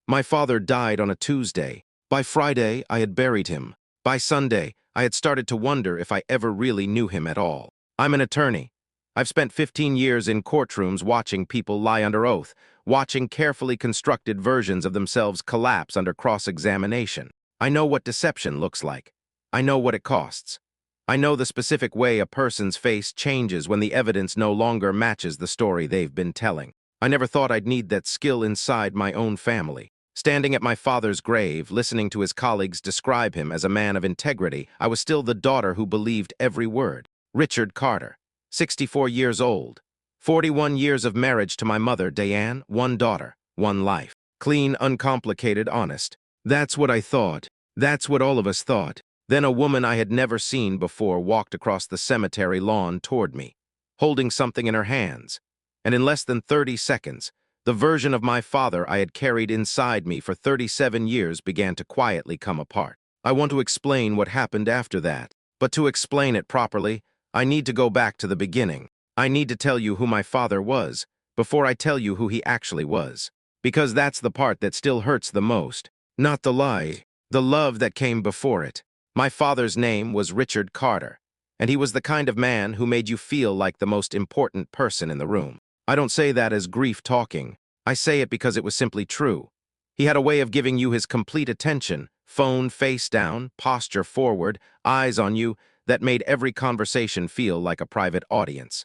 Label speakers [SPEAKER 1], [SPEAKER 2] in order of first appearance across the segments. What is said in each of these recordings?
[SPEAKER 1] My father died on a Tuesday. By Friday, I had buried him. By Sunday, I had started to wonder if I ever really knew him at all. I'm an attorney. I've spent 15 years in courtrooms watching people lie under oath, watching carefully constructed versions of themselves collapse under cross-examination. I know what deception looks like. I know what it costs. I know the specific way a person's face changes when the evidence no longer matches the story they've been telling. I never thought I'd need that skill inside my own family. Standing at my father's grave, listening to his colleagues describe him as a man of integrity, I was still the daughter who believed every word. Richard Carter, 64 years old, 41 years of marriage to my mother, Diane, one daughter, one life. Clean, uncomplicated, honest. That's what I thought. That's what all of us thought. Then a woman I had never seen before walked across the cemetery lawn toward me, holding something in her hands. And in less than 30 seconds, the version of my father I had carried inside me for 37 years began to quietly come apart. I want to explain what happened after that, but to explain it properly, I need to go back to the beginning. I need to tell you who my father was, before I tell you who he actually was. Because that's the part that still hurts the most. Not the lie, the love that came before it. My father's name was Richard Carter, and he was the kind of man who made you feel like the most important person in the room. I don't say that as grief talking. I say it because it was simply true. He had a way of giving you his complete attention, phone face down, posture forward, eyes on you, that made every conversation feel like a private audience.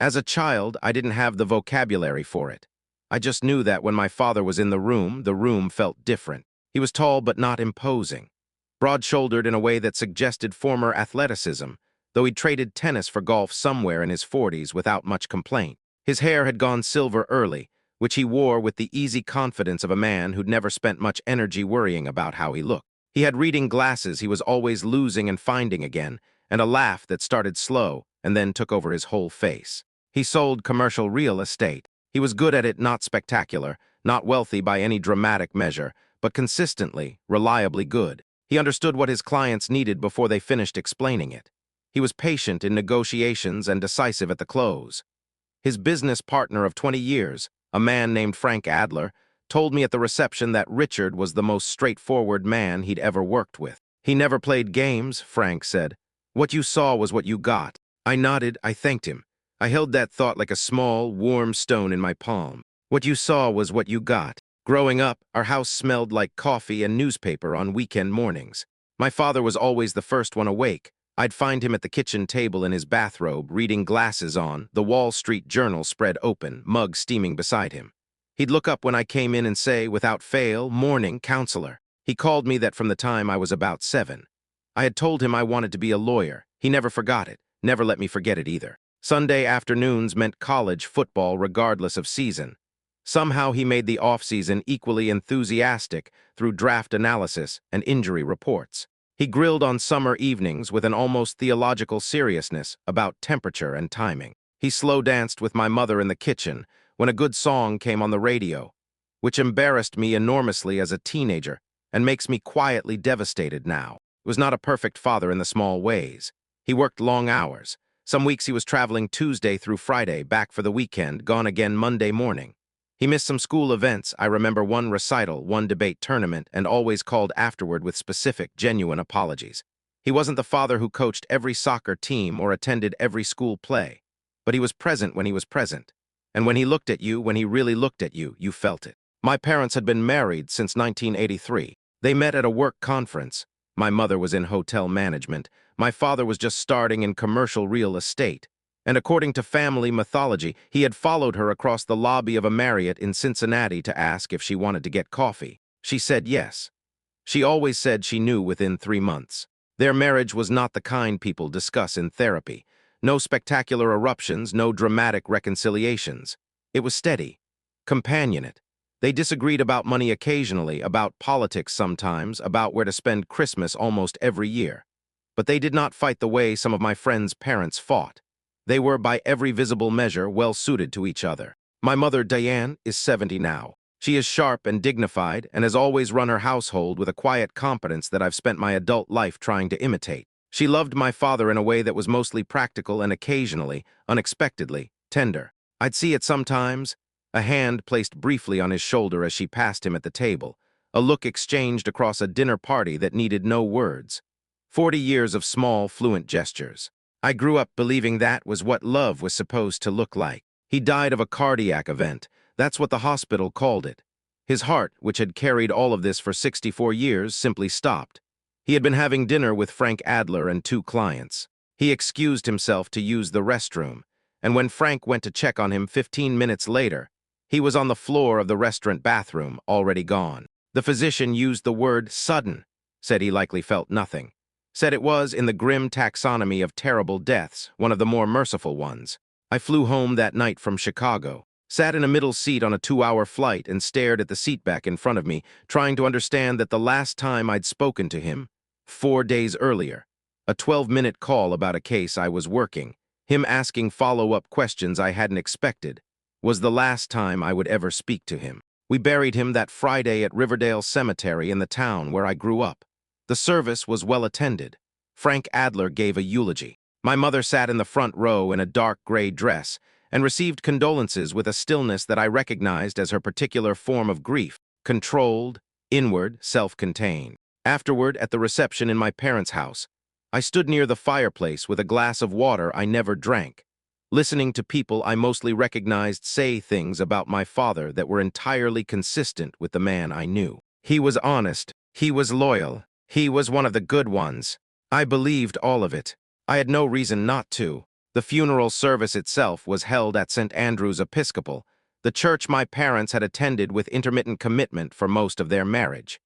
[SPEAKER 1] As a child, I didn't have the vocabulary for it. I just knew that when my father was in the room felt different. He was tall but not imposing, broad-shouldered in a way that suggested former athleticism, though he'd traded tennis for golf somewhere in his 40s without much complaint. His hair had gone silver early, which he wore with the easy confidence of a man who'd never spent much energy worrying about how he looked. He had reading glasses he was always losing and finding again, and a laugh that started slow and then took over his whole face. He sold commercial real estate. He was good at it, not spectacular, not wealthy by any dramatic measure, but consistently, reliably good. He understood what his clients needed before they finished explaining it. He was patient in negotiations and decisive at the close. His business partner of 20 years, a man named Frank Adler, told me at the reception that Richard was the most straightforward man he'd ever worked with. He never played games, Frank said. What you saw was what you got. I nodded, I thanked him. I held that thought like a small, warm stone in my palm. What you saw was what you got. Growing up, our house smelled like coffee and newspaper on weekend mornings. My father was always the first one awake. I'd find him at the kitchen table in his bathrobe, reading glasses on, the Wall Street Journal spread open, mug steaming beside him. He'd look up when I came in and say, without fail, "Morning, counselor." He called me that from the time I was about 7. I had told him I wanted to be a lawyer. He never forgot it, never let me forget it either. Sunday afternoons meant college football regardless of season. Somehow he made the off-season equally enthusiastic through draft analysis and injury reports. He grilled on summer evenings with an almost theological seriousness about temperature and timing. He slow danced with my mother in the kitchen when a good song came on the radio, which embarrassed me enormously as a teenager and makes me quietly devastated now. He was not a perfect father in the small ways. He worked long hours. Some weeks he was traveling Tuesday through Friday, back for the weekend, gone again Monday morning. He missed some school events. I remember one recital, one debate tournament, and always called afterward with specific, genuine apologies. He wasn't the father who coached every soccer team or attended every school play, but he was present when he was present. And when he looked at you, when he really looked at you, you felt it. My parents had been married since 1983. They met at a work conference. My mother was in hotel management. My father was just starting in commercial real estate. And according to family mythology, he had followed her across the lobby of a Marriott in Cincinnati to ask if she wanted to get coffee. She said yes. She always said she knew within 3 months. Their marriage was not the kind people discuss in therapy. No spectacular eruptions, no dramatic reconciliations. It was steady, companionate. They disagreed about money occasionally, about politics sometimes, about where to spend Christmas almost every year. But they did not fight the way some of my friends' parents fought. They were, by every visible measure, well suited to each other. My mother, Diane, is 70 now. She is sharp and dignified and has always run her household with a quiet competence that I've spent my adult life trying to imitate. She loved my father in a way that was mostly practical and occasionally, unexpectedly, tender. I'd see it sometimes, A hand placed briefly on his shoulder as she passed him at the table, a look exchanged across a dinner party that needed no words. 40 years of small, fluent gestures. I grew up believing that was what love was supposed to look like. He died of a cardiac event. That's what the hospital called it. His heart, which had carried all of this for 64 years, simply stopped. He had been having dinner with Frank Adler and 2 clients. He excused himself to use the restroom, and when Frank went to check on him 15 minutes later, he was on the floor of the restaurant bathroom, already gone. The physician used the word sudden, said he likely felt nothing, said it was, in the grim taxonomy of terrible deaths, one of the more merciful ones. I flew home that night from Chicago, sat in a middle seat on a 2-hour flight and stared at the seatback in front of me, trying to understand that the last time I'd spoken to him, 4 days earlier, a 12-minute call about a case I was working, him asking follow-up questions I hadn't expected, was the last time I would ever speak to him. We buried him that Friday at Riverdale Cemetery in the town where I grew up. The service was well attended. Frank Adler gave a eulogy. My mother sat in the front row in a dark gray dress and received condolences with a stillness that I recognized as her particular form of grief, controlled, inward, self-contained. Afterward, at the reception in my parents' house, I stood near the fireplace with a glass of water I never drank, listening to people I mostly recognized say things about my father that were entirely consistent with the man I knew. He was honest. He was loyal. He was one of the good ones. I believed all of it. I had no reason not to. The funeral service itself was held at St. Andrew's Episcopal, the church my parents had attended with intermittent commitment for most of their marriage.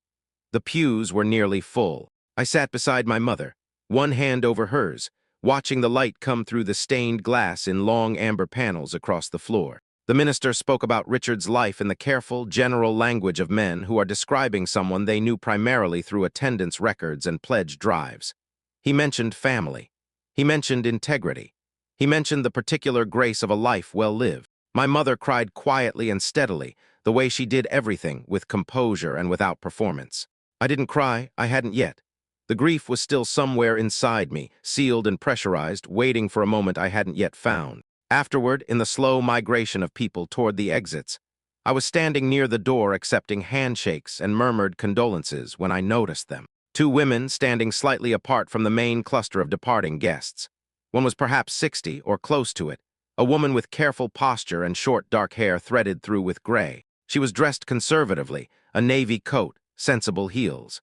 [SPEAKER 1] The pews were nearly full. I sat beside my mother, one hand over hers, watching the light come through the stained glass in long amber panels across the floor. The minister spoke about Richard's life in the careful, general language of men who are describing someone they knew primarily through attendance records and pledge drives. He mentioned family. He mentioned integrity. He mentioned the particular grace of a life well lived. My mother cried quietly and steadily, the way she did everything, with composure and without performance. I didn't cry, I hadn't yet. The grief was still somewhere inside me, sealed and pressurized, waiting for a moment I hadn't yet found. Afterward, in the slow migration of people toward the exits, I was standing near the door accepting handshakes and murmured condolences when I noticed them. 2 women standing slightly apart from the main cluster of departing guests. One was perhaps 60 or close to it, a woman with careful posture and short dark hair threaded through with gray. She was dressed conservatively, a navy coat, sensible heels.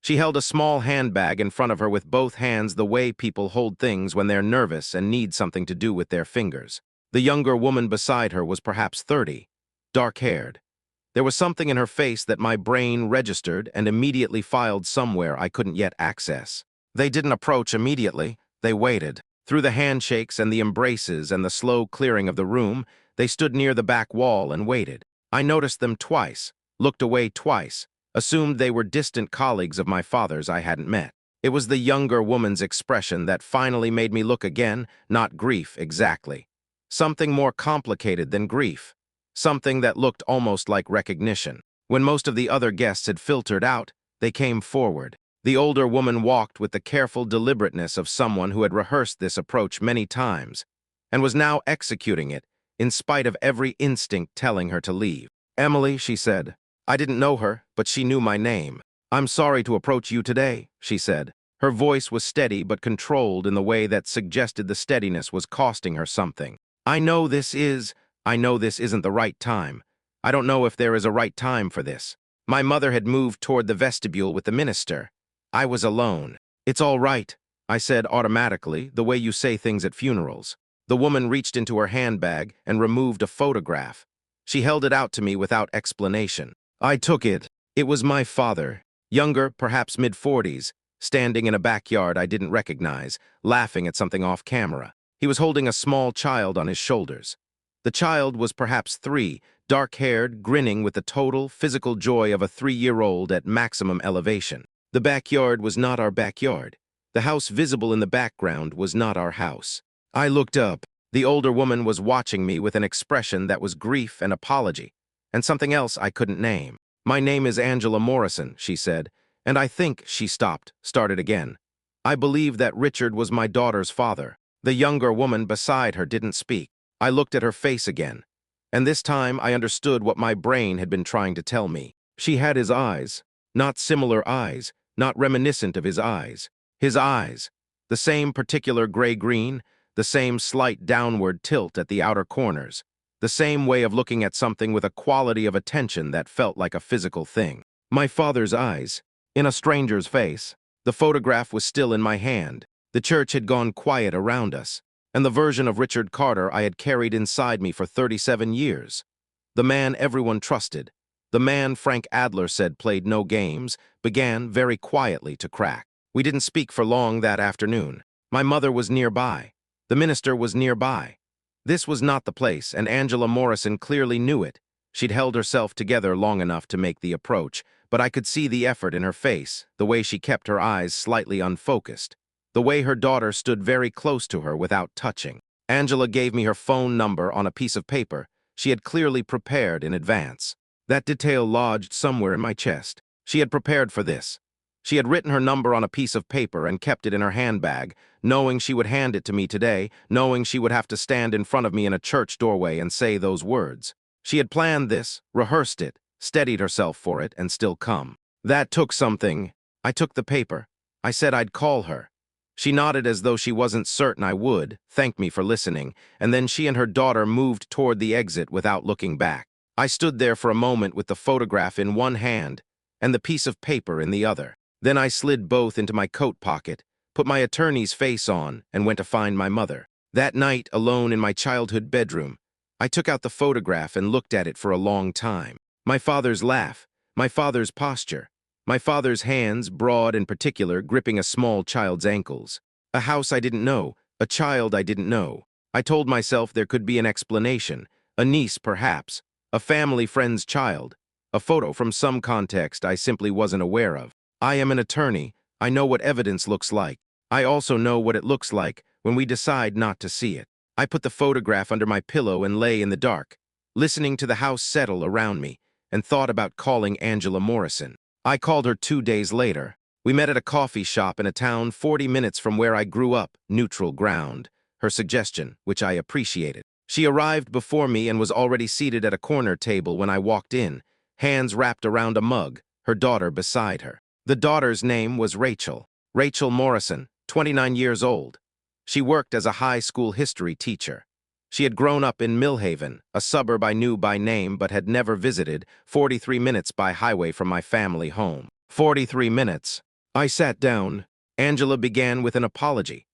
[SPEAKER 1] She held a small handbag in front of her with both hands the way people hold things when they're nervous and need something to do with their fingers. The younger woman beside her was perhaps 30, dark-haired. There was something in her face that my brain registered and immediately filed somewhere I couldn't yet access. They didn't approach immediately, they waited. Through the handshakes and the embraces and the slow clearing of the room, they stood near the back wall and waited. I noticed them twice, looked away twice, assumed they were distant colleagues of my father's I hadn't met. It was the younger woman's expression that finally made me look again, not grief exactly. Something more complicated than grief. Something that looked almost like recognition. When most of the other guests had filtered out, they came forward. The older woman walked with the careful deliberateness of someone who had rehearsed this approach many times, and was now executing it, in spite of every instinct telling her to leave. "Emily," she said. I didn't know her, but she knew my name. "I'm sorry to approach you today," she said. Her voice was steady but controlled in the way that suggested the steadiness was costing her something. I know this isn't the right time. I don't know if there is a right time for this." My mother had moved toward the vestibule with the minister. I was alone. "It's all right," I said automatically, the way you say things at funerals. The woman reached into her handbag and removed a photograph. She held it out to me without explanation. I took it. It was my father, younger, perhaps mid-40s, standing in a backyard I didn't recognize, laughing at something off camera. He was holding a small child on his shoulders. The child was perhaps 3, dark-haired, grinning with the total physical joy of a 3-year-old at maximum elevation. The backyard was not our backyard. The house visible in the background was not our house. I looked up. The older woman was watching me with an expression that was grief and apology, and something else I couldn't name. "My name is Angela Morrison," she said, and I think she started again. "I believe that Richard was my daughter's father." The younger woman beside her didn't speak. I looked at her face again. And this time I understood what my brain had been trying to tell me. She had his eyes. Not similar eyes, not reminiscent of his eyes. His eyes. The same particular gray-green, the same slight downward tilt at the outer corners. The same way of looking at something with a quality of attention that felt like a physical thing. My father's eyes. In a stranger's face. The photograph was still in my hand. The church had gone quiet around us, and the version of Richard Carter I had carried inside me for 37 years. The man everyone trusted, the man Frank Adler said played no games, began very quietly to crack. We didn't speak for long that afternoon. My mother was nearby. The minister was nearby. This was not the place, and Angela Morrison clearly knew it. She'd held herself together long enough to make the approach, but I could see the effort in her face, the way she kept her eyes slightly unfocused, the way her daughter stood very close to her without touching. Angela gave me her phone number on a piece of paper she had clearly prepared in advance. That detail lodged somewhere in my chest. She had prepared for this. She had written her number on a piece of paper and kept it in her handbag, knowing she would hand it to me today, knowing she would have to stand in front of me in a church doorway and say those words. She had planned this, rehearsed it, steadied herself for it, and still come. That took something. I took the paper. I said I'd call her. She nodded as though she wasn't certain I would, thanked me for listening, and then she and her daughter moved toward the exit without looking back. I stood there for a moment with the photograph in one hand and the piece of paper in the other. Then I slid both into my coat pocket, put my attorney's face on, and went to find my mother. That night, alone in my childhood bedroom, I took out the photograph and looked at it for a long time. My father's laugh, my father's posture, my father's hands, broad and particular, gripping a small child's ankles. A house I didn't know, a child I didn't know. I told myself there could be an explanation, a niece perhaps, a family friend's child, a photo from some context I simply wasn't aware of. I am an attorney. I know what evidence looks like. I also know what it looks like when we decide not to see it. I put the photograph under my pillow and lay in the dark, listening to the house settle around me, and thought about calling Angela Morrison. I called her 2 days later. We met at a coffee shop in a town 40 minutes from where I grew up, neutral ground. Her suggestion, which I appreciated. She arrived before me and was already seated at a corner table when I walked in, hands wrapped around a mug, her daughter beside her. The daughter's name was Rachel. Rachel Morrison, 29 years old. She worked as a high school history teacher. She had grown up in Millhaven, a suburb I knew by name but had never visited, 43 minutes by highway from my family home. 43 minutes. I sat down. Angela began with an apology.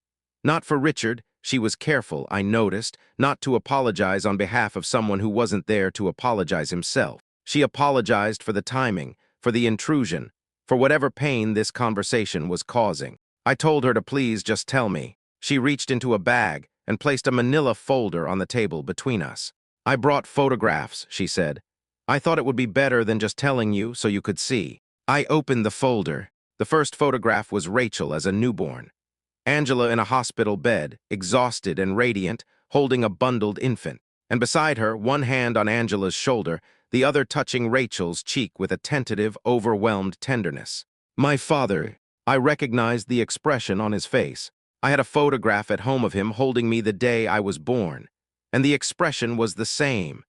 [SPEAKER 1] Not for Richard. She was careful, I noticed, not to apologize on behalf of someone who wasn't there to apologize himself. She apologized for the timing, for the intrusion, for whatever pain this conversation was causing. I told her to please just tell me. She reached into a bag and placed a manila folder on the table between us. I brought photographs, she said. I thought it would be better than just telling you so you could see. I opened the folder. The first photograph was Rachel as a newborn. Angela in a hospital bed, exhausted and radiant, holding a bundled infant. And beside her, one hand on Angela's shoulder, the other touching Rachel's cheek with a tentative, overwhelmed tenderness. My father. I recognized the expression on his face. I had a photograph at home of him holding me the day I was born, and the expression was the same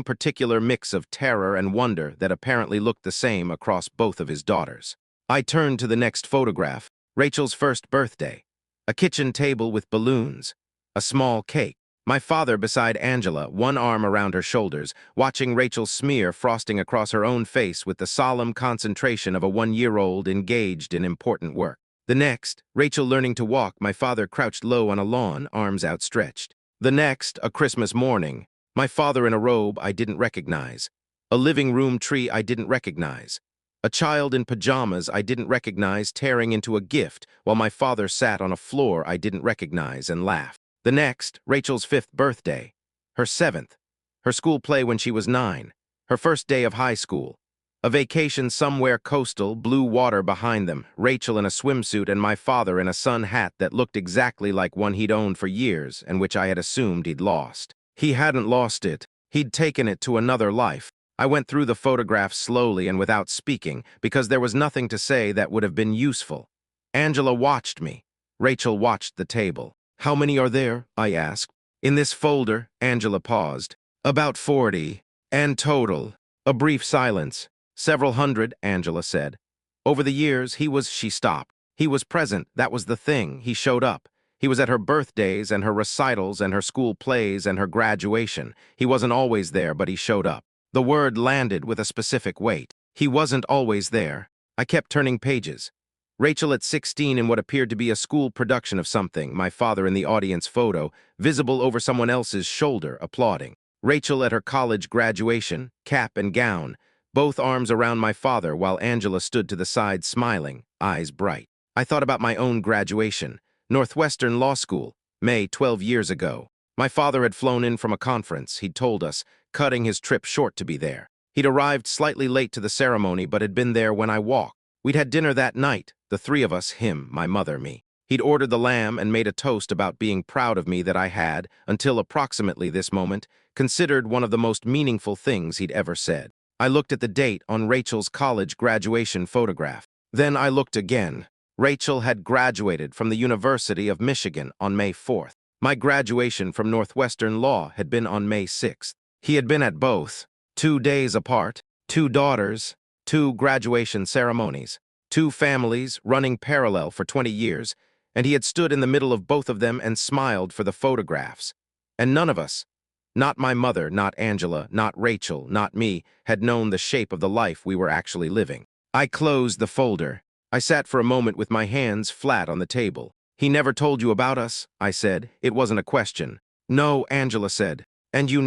[SPEAKER 1] particular mix of terror and wonder that apparently looked the same across both of his daughters. I turned to the next photograph, Rachel's first birthday, a kitchen table with balloons, a small cake. My father beside Angela, one arm around her shoulders, watching Rachel smear frosting across her own face with the solemn concentration of a 1-year-old engaged in important work. The next, Rachel learning to walk, my father crouched low on a lawn, arms outstretched. The next, a Christmas morning, my father in a robe I didn't recognize, a living room tree I didn't recognize, a child in pajamas I didn't recognize tearing into a gift while my father sat on a floor I didn't recognize and laughed. The next, Rachel's 5th birthday, her 7th, her school play when she was 9, her first day of high school, a vacation somewhere coastal, blue water behind them, Rachel in a swimsuit and my father in a sun hat that looked exactly like one he'd owned for years and which I had assumed he'd lost. He hadn't lost it. He'd taken it to another life. I went through the photographs slowly and without speaking because there was nothing to say that would have been useful. Angela watched me. Rachel watched the table. How many are there? I asked. In this folder, Angela paused. About 40. And total. A brief silence. Several hundred, Angela said. Over the years, she stopped. He was present, that was the thing, he showed up. He was at her birthdays and her recitals and her school plays and her graduation. He wasn't always there, but he showed up. The word landed with a specific weight. He wasn't always there. I kept turning pages. Rachel at 16 in what appeared to be a school production of something, my father in the audience photo, visible over someone else's shoulder, applauding. Rachel at her college graduation, cap and gown, both arms around my father while Angela stood to the side smiling, eyes bright. I thought about my own graduation, Northwestern Law School, May 12 years ago. My father had flown in from a conference, he'd told us, cutting his trip short to be there. He'd arrived slightly late to the ceremony but had been there when I walked. We'd had dinner that night, the three of us, him, my mother, me. He'd ordered the lamb and made a toast about being proud of me that I had, until approximately this moment, considered one of the most meaningful things he'd ever said. I looked at the date on Rachel's college graduation photograph. Then I looked again. Rachel had graduated from the University of Michigan on May 4th. My graduation from Northwestern Law had been on May 6th. He had been at both, 2 days apart, 2 daughters, 2 graduation ceremonies, 2 families running parallel for 20 years, and he had stood in the middle of both of them and smiled for the photographs. And none of us, not my mother, not Angela, not Rachel, not me, had known the shape of the life we were actually living. I closed the folder. I sat for a moment with my hands flat on the table. He never told you about us, I said. It wasn't a question. No, Angela said. And you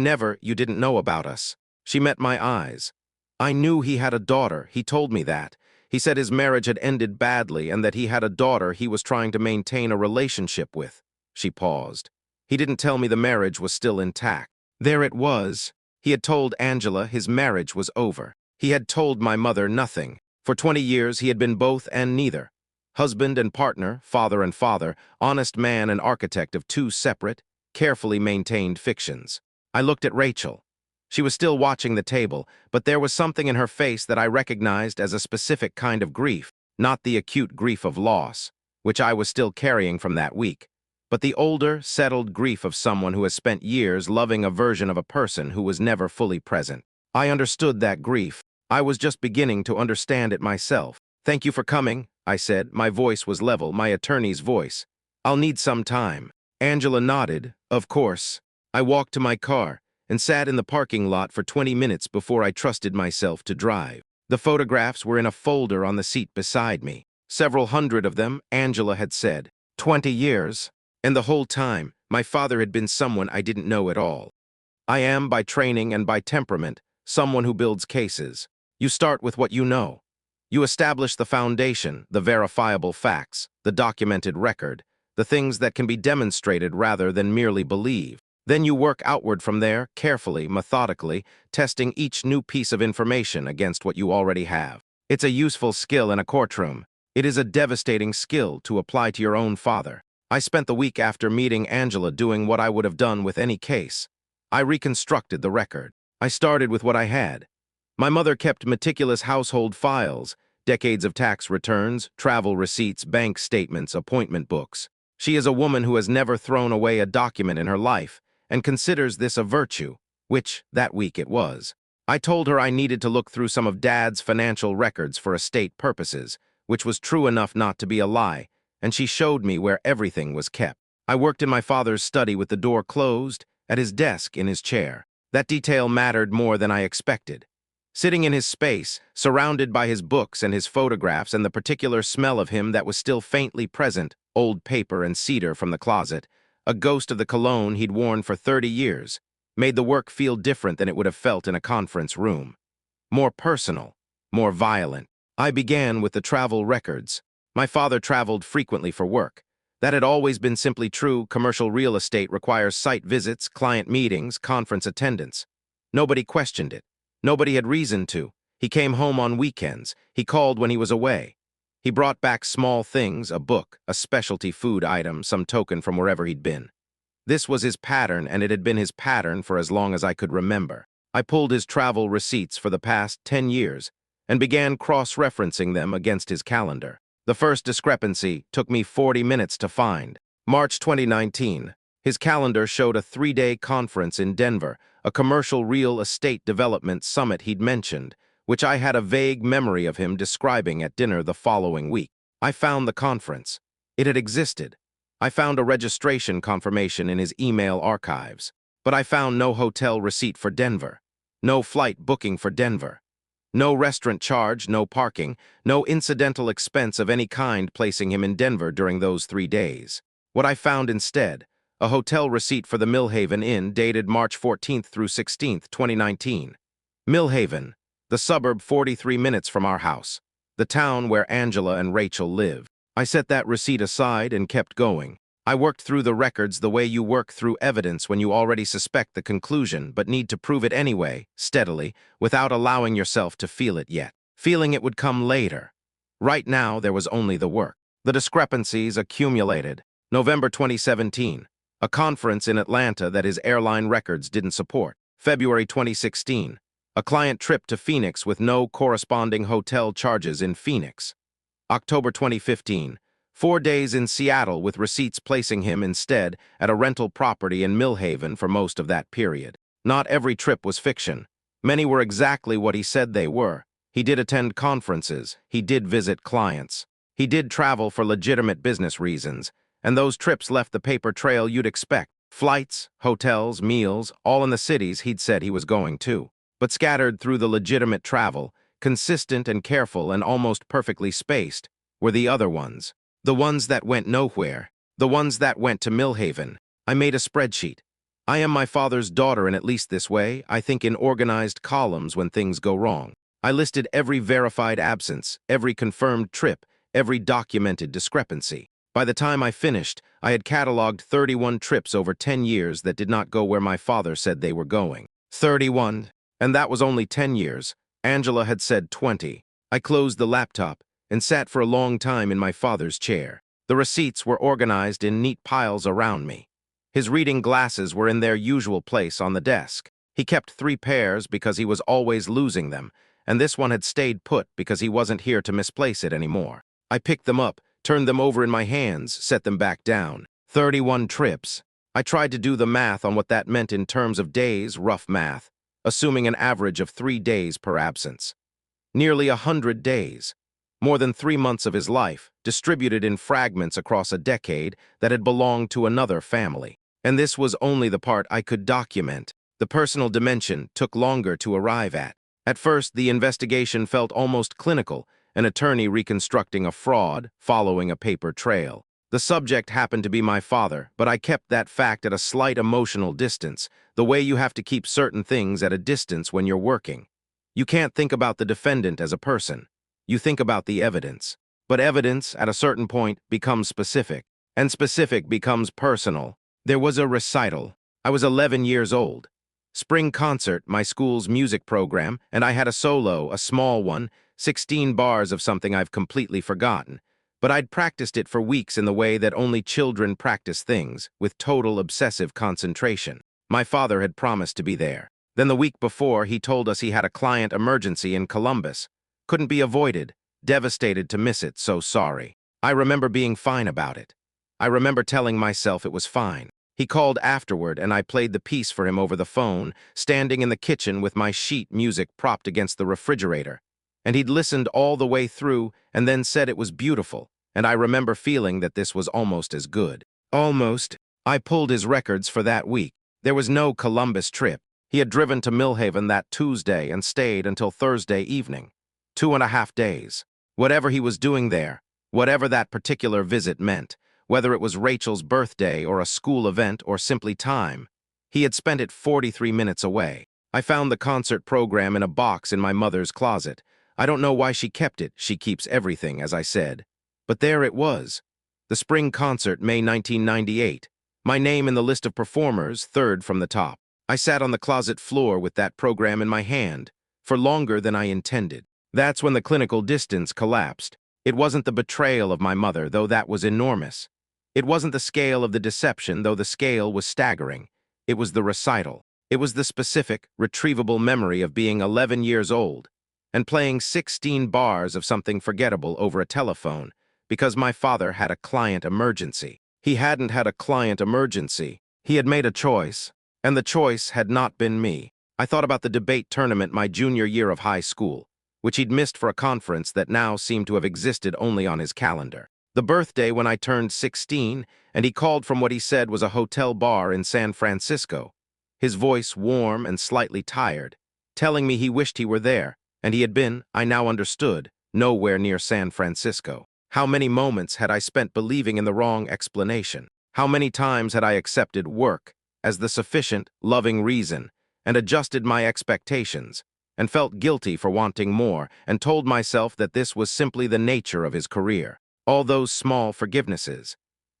[SPEAKER 1] didn't know about us. She met my eyes. I knew he had a daughter, he told me that. He said his marriage had ended badly and that he had a daughter he was trying to maintain a relationship with. She paused. He didn't tell me the marriage was still intact. There it was. He had told Angela his marriage was over. He had told my mother nothing. For 20 years he had been both and neither. Husband and partner, father and father, honest man and architect of 2 separate, carefully maintained fictions. I looked at Rachel. She was still watching the table, but there was something in her face that I recognized as a specific kind of grief, not the acute grief of loss, which I was still carrying from that week, but the older, settled grief of someone who has spent years loving a version of a person who was never fully present. I understood that grief. I was just beginning to understand it myself. Thank you for coming, I said. My voice was level, my attorney's voice. I'll need some time. Angela nodded. Of course. I walked to my car and sat in the parking lot for 20 minutes before I trusted myself to drive. The photographs were in a folder on the seat beside me. Several hundred of them, Angela had said. 20 years. And the whole time, my father had been someone I didn't know at all. I am, by training and by temperament, someone who builds cases. You start with what you know. You establish the foundation, the verifiable facts, the documented record, the things that can be demonstrated rather than merely believed. Then you work outward from there, carefully, methodically, testing each new piece of information against what you already have. It's a useful skill in a courtroom. It is a devastating skill to apply to your own father. I spent the week after meeting Angela doing what I would have done with any case. I reconstructed the record. I started with what I had. My mother kept meticulous household files, decades of tax returns, travel receipts, bank statements, appointment books. She is a woman who has never thrown away a document in her life, and considers this a virtue, which, that week, it was. I told her I needed to look through some of Dad's financial records for estate purposes, which was true enough not to be a lie, and she showed me where everything was kept. I worked in my father's study with the door closed, at his desk in his chair. That detail mattered more than I expected. Sitting in his space, surrounded by his books and his photographs and the particular smell of him that was still faintly present, old paper and cedar from the closet, a ghost of the cologne he'd worn for 30 years, made the work feel different than it would have felt in a conference room. More personal, more violent. I began with the travel records. My father traveled frequently for work. That had always been simply true. Commercial real estate requires site visits, client meetings, conference attendance. Nobody questioned it. Nobody had reason to. He came home on weekends. He called when he was away. He brought back small things, a book, a specialty food item, some token from wherever he'd been. This was his pattern, and it had been his pattern for as long as I could remember. I pulled his travel receipts for the past 10 years and began cross-referencing them against his calendar. The first discrepancy took me 40 minutes to find. March 2019. His calendar showed a 3-day conference in Denver, a commercial real estate development summit he'd mentioned, which I had a vague memory of him describing at dinner the following week. I found the conference. It had existed. I found a registration confirmation in his email archives. But I found no hotel receipt for Denver, no flight booking for Denver, no restaurant charge, no parking, no incidental expense of any kind placing him in Denver during those 3 days. What I found instead, a hotel receipt for the Millhaven Inn dated March 14th through 16th, 2019. Millhaven, the suburb 43 minutes from our house, the town where Angela and Rachel live. I set that receipt aside and kept going. I worked through the records the way you work through evidence when you already suspect the conclusion but need to prove it anyway, steadily, without allowing yourself to feel it yet. Feeling it would come later. Right now, there was only the work. The discrepancies accumulated. November 2017, a conference in Atlanta that his airline records didn't support. February 2016, a client trip to Phoenix with no corresponding hotel charges in Phoenix. October 2015, 4 days in Seattle with receipts placing him instead at a rental property in Millhaven for most of that period. Not every trip was fiction. Many were exactly what he said they were. He did attend conferences. He did visit clients. He did travel for legitimate business reasons. And those trips left the paper trail you'd expect. Flights, hotels, meals, all in the cities he'd said he was going to. But scattered through the legitimate travel, consistent and careful and almost perfectly spaced, were the other ones. The ones that went nowhere, the ones that went to Millhaven. I made a spreadsheet. I am my father's daughter, and at least this way, I think in organized columns when things go wrong. I listed every verified absence, every confirmed trip, every documented discrepancy. By the time I finished, I had cataloged 31 trips over 10 years that did not go where my father said they were going. 31, and that was only 10 years. Angela had said 20. I closed the laptop and sat for a long time in my father's chair. The receipts were organized in neat piles around me. His reading glasses were in their usual place on the desk. He kept 3 pairs because he was always losing them, and this one had stayed put because he wasn't here to misplace it anymore. I picked them up, turned them over in my hands, set them back down. 31 trips. I tried to do the math on what that meant in terms of days, rough math, assuming an average of 3 days per absence. Nearly 100 days. More than 3 months of his life, distributed in fragments across a decade that had belonged to another family. And this was only the part I could document. The personal dimension took longer to arrive at. At first, the investigation felt almost clinical, an attorney reconstructing a fraud, following a paper trail. The subject happened to be my father, but I kept that fact at a slight emotional distance, the way you have to keep certain things at a distance when you're working. You can't think about the defendant as a person. You think about the evidence. But evidence, at a certain point, becomes specific, and specific becomes personal. There was a recital. I was 11 years old. Spring concert, my school's music program, and I had a solo, a small one, 16 bars of something I've completely forgotten. But I'd practiced it for weeks in the way that only children practice things, with total obsessive concentration. My father had promised to be there. Then the week before, he told us he had a client emergency in Columbus. Couldn't be avoided. Devastated to miss it, so sorry. I remember being fine about it. I remember telling myself it was fine. He called afterward, and I played the piece for him over the phone, standing in the kitchen with my sheet music propped against the refrigerator. And he'd listened all the way through and then said it was beautiful, and I remember feeling that this was almost as good. Almost. I pulled his records for that week. There was no Columbus trip. He had driven to Millhaven that Tuesday and stayed until Thursday evening. 2.5 days. Whatever he was doing there, whatever that particular visit meant, whether it was Rachel's birthday or a school event or simply time, he had spent it 43 minutes away. I found the concert program in a box in my mother's closet. I don't know why she kept it. She keeps everything, as I said. But there it was. The spring concert, May 1998. My name in the list of performers, 3rd from the top. I sat on the closet floor with that program in my hand, for longer than I intended. That's when the clinical distance collapsed. It wasn't the betrayal of my mother, though that was enormous. It wasn't the scale of the deception, though the scale was staggering. It was the recital. It was the specific, retrievable memory of being 11 years old and playing 16 bars of something forgettable over a telephone because my father had a client emergency. He hadn't had a client emergency. He had made a choice. And the choice had not been me. I thought about the debate tournament my junior year of high school, which he'd missed for a conference that now seemed to have existed only on his calendar. The birthday when I turned 16, and he called from what he said was a hotel bar in San Francisco, his voice warm and slightly tired, telling me he wished he were there, and he had been, I now understood, nowhere near San Francisco. How many moments had I spent believing in the wrong explanation? How many times had I accepted work as the sufficient, loving reason, and adjusted my expectations, and felt guilty for wanting more, and told myself that this was simply the nature of his career. All those small forgivenesses,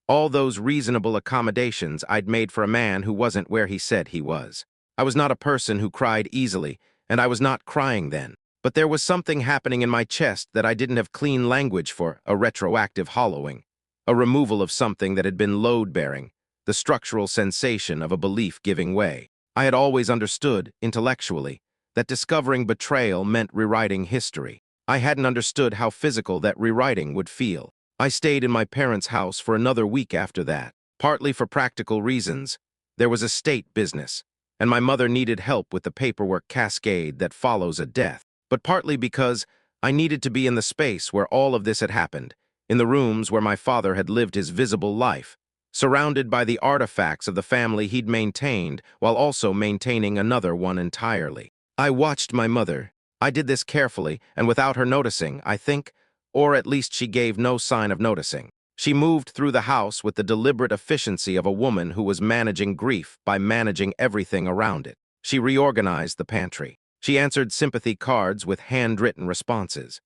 [SPEAKER 1] all those reasonable accommodations I'd made for a man who wasn't where he said he was. I was not a person who cried easily, and I was not crying then. But there was something happening in my chest that I didn't have clean language for, a retroactive hollowing, a removal of something that had been load-bearing, the structural sensation of a belief giving way. I had always understood, intellectually, that discovering betrayal meant rewriting history. I hadn't understood how physical that rewriting would feel. I stayed in my parents' house for another week after that, partly for practical reasons. There was estate business, and my mother needed help with the paperwork cascade that follows a death, but partly because I needed to be in the space where all of this had happened, in the rooms where my father had lived his visible life, surrounded by the artifacts of the family he'd maintained while also maintaining another one entirely. I watched my mother. I did this carefully and without her noticing, I think, or at least she gave no sign of noticing. She moved through the house with the deliberate efficiency of a woman who was managing grief by managing everything around it. She reorganized the pantry. She answered sympathy cards with handwritten responses.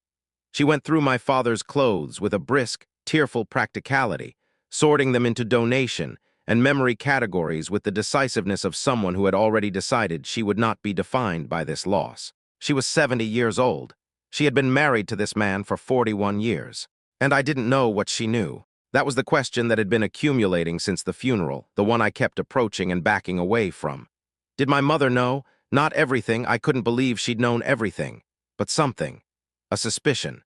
[SPEAKER 1] She went through my father's clothes with a brisk, tearful practicality, sorting them into donation and memory categories with the decisiveness of someone who had already decided she would not be defined by this loss. She was 70 years old. She had been married to this man for 41 years. And I didn't know what she knew. That was the question that had been accumulating since the funeral, the one I kept approaching and backing away from. Did my mother know? Not everything. I couldn't believe she'd known everything. But something. A suspicion.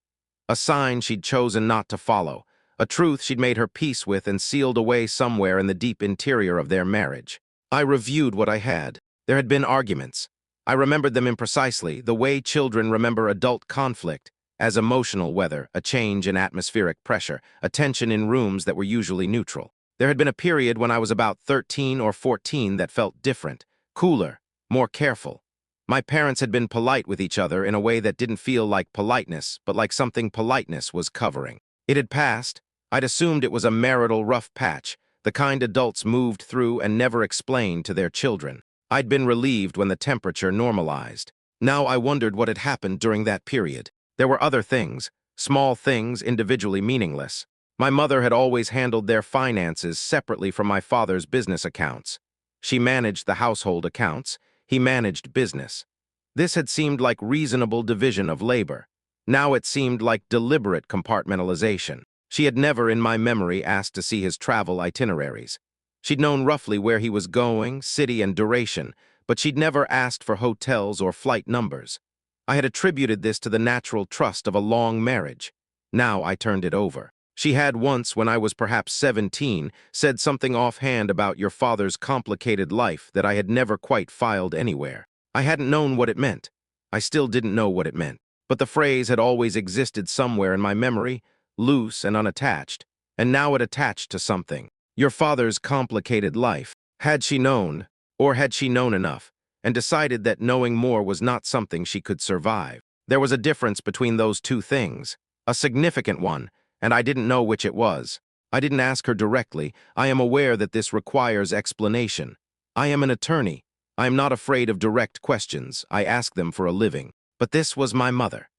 [SPEAKER 1] A sign she'd chosen not to follow. A truth she'd made her peace with and sealed away somewhere in the deep interior of their marriage. I reviewed what I had. There had been arguments. I remembered them imprecisely, the way children remember adult conflict, as emotional weather, a change in atmospheric pressure, a tension in rooms that were usually neutral. There had been a period when I was about 13 or 14 that felt different, cooler, more careful. My parents had been polite with each other in a way that didn't feel like politeness, but like something politeness was covering. It had passed. I'd assumed it was a marital rough patch, the kind adults moved through and never explained to their children. I'd been relieved when the temperature normalized. Now I wondered what had happened during that period. There were other things, small things individually meaningless. My mother had always handled their finances separately from my father's business accounts. She managed the household accounts. He managed business. This had seemed like reasonable division of labor. Now it seemed like deliberate compartmentalization. She had never, in my memory, asked to see his travel itineraries. She'd known roughly where he was going, city and duration, but she'd never asked for hotels or flight numbers. I had attributed this to the natural trust of a long marriage. Now I turned it over. She had once, when I was perhaps 17, said something offhand about your father's complicated life that I had never quite filed anywhere. I hadn't known what it meant. I still didn't know what it meant. But the phrase had always existed somewhere in my memory, loose and unattached, and now it attached to something. Your father's complicated life. Had she known, or had she known enough, and decided that knowing more was not something she could survive? There was a difference between those two things, a significant one, and I didn't know which it was. I didn't ask her directly. I am aware that this requires explanation. I am an attorney. I am not afraid of direct questions. I ask them for a living. But this was my mother.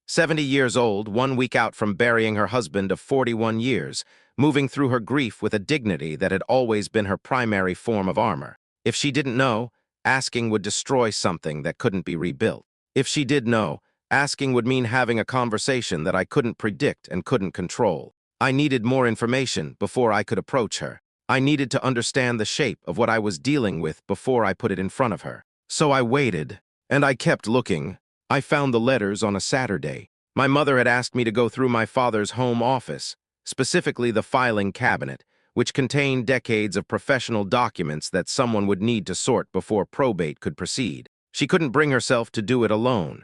[SPEAKER 1] 70 years old, 1 week out from burying her husband of 41 years, moving through her grief with a dignity that had always been her primary form of armor. If she didn't know, asking would destroy something that couldn't be rebuilt. If she did know, asking would mean having a conversation that I couldn't predict and couldn't control. I needed more information before I could approach her. I needed to understand the shape of what I was dealing with before I put it in front of her. So I waited, and I kept looking. I found the letters on a Saturday. My mother had asked me to go through my father's home office, specifically the filing cabinet, which contained decades of professional documents that someone would need to sort before probate could proceed. She couldn't bring herself to do it alone.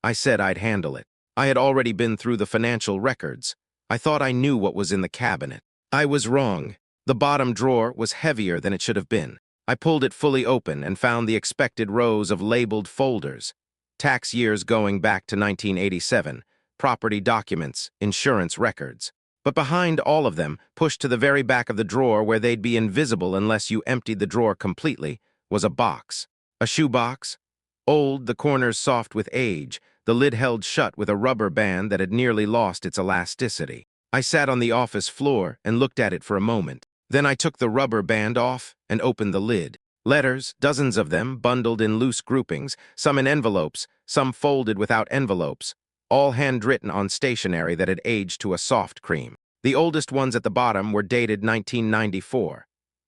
[SPEAKER 1] I said I'd handle it. I had already been through the financial records. I thought I knew what was in the cabinet. I was wrong. The bottom drawer was heavier than it should have been. I pulled it fully open and found the expected rows of labeled folders. Tax years going back to 1987, property documents, insurance records. But behind all of them, pushed to the very back of the drawer where they'd be invisible unless you emptied the drawer completely, was a box. A shoebox? Old, the corners soft with age, the lid held shut with a rubber band that had nearly lost its elasticity. I sat on the office floor and looked at it for a moment. Then I took the rubber band off and opened the lid. Letters, dozens of them, bundled in loose groupings, some in envelopes, some folded without envelopes, all handwritten on stationery that had aged to a soft cream. The oldest ones at the bottom were dated 1994.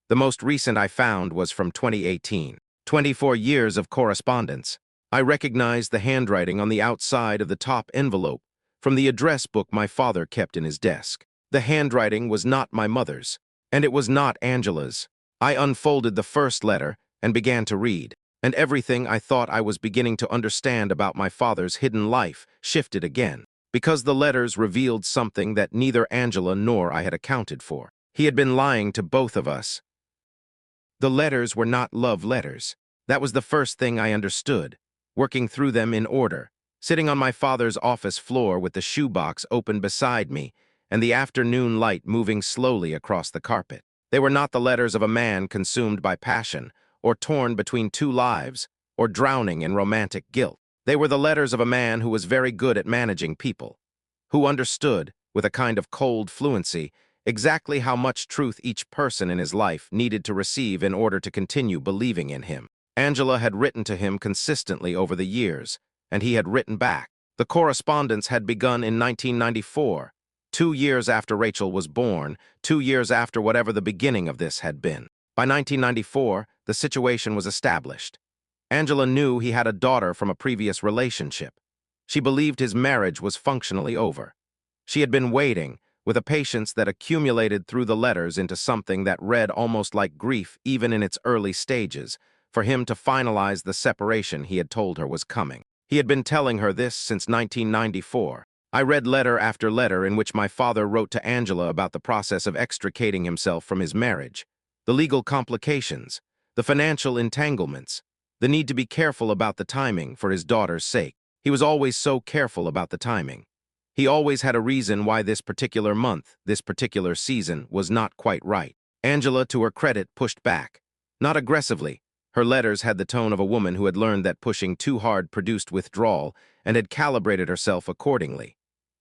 [SPEAKER 1] The most recent I found was from 2018. 24 years of correspondence. I recognized the handwriting on the outside of the top envelope from the address book my father kept in his desk. The handwriting was not my mother's, and it was not Angela's. I unfolded the first letter and began to read, and everything I thought I was beginning to understand about my father's hidden life shifted again, because the letters revealed something that neither Angela nor I had accounted for. He had been lying to both of us. The letters were not love letters. That was the first thing I understood, working through them in order, sitting on my father's office floor with the shoebox open beside me and the afternoon light moving slowly across the carpet. They were not the letters of a man consumed by passion, or torn between two lives, or drowning in romantic guilt. They were the letters of a man who was very good at managing people, who understood, with a kind of cold fluency, exactly how much truth each person in his life needed to receive in order to continue believing in him. Angela had written to him consistently over the years, and he had written back. The correspondence had begun in 1994, 2 years after Rachel was born, 2 years after whatever the beginning of this had been. By 1994, the situation was established. Angela knew he had a daughter from a previous relationship. She believed his marriage was functionally over. She had been waiting, with a patience that accumulated through the letters into something that read almost like grief even in its early stages, for him to finalize the separation he had told her was coming. He had been telling her this since 1994. I read letter after letter in which my father wrote to Angela about the process of extricating himself from his marriage, the legal complications, the financial entanglements, the need to be careful about the timing for his daughter's sake. He was always so careful about the timing. He always had a reason why this particular month, this particular season, was not quite right. Angela, to her credit, pushed back. Not aggressively. Her letters had the tone of a woman who had learned that pushing too hard produced withdrawal and had calibrated herself accordingly.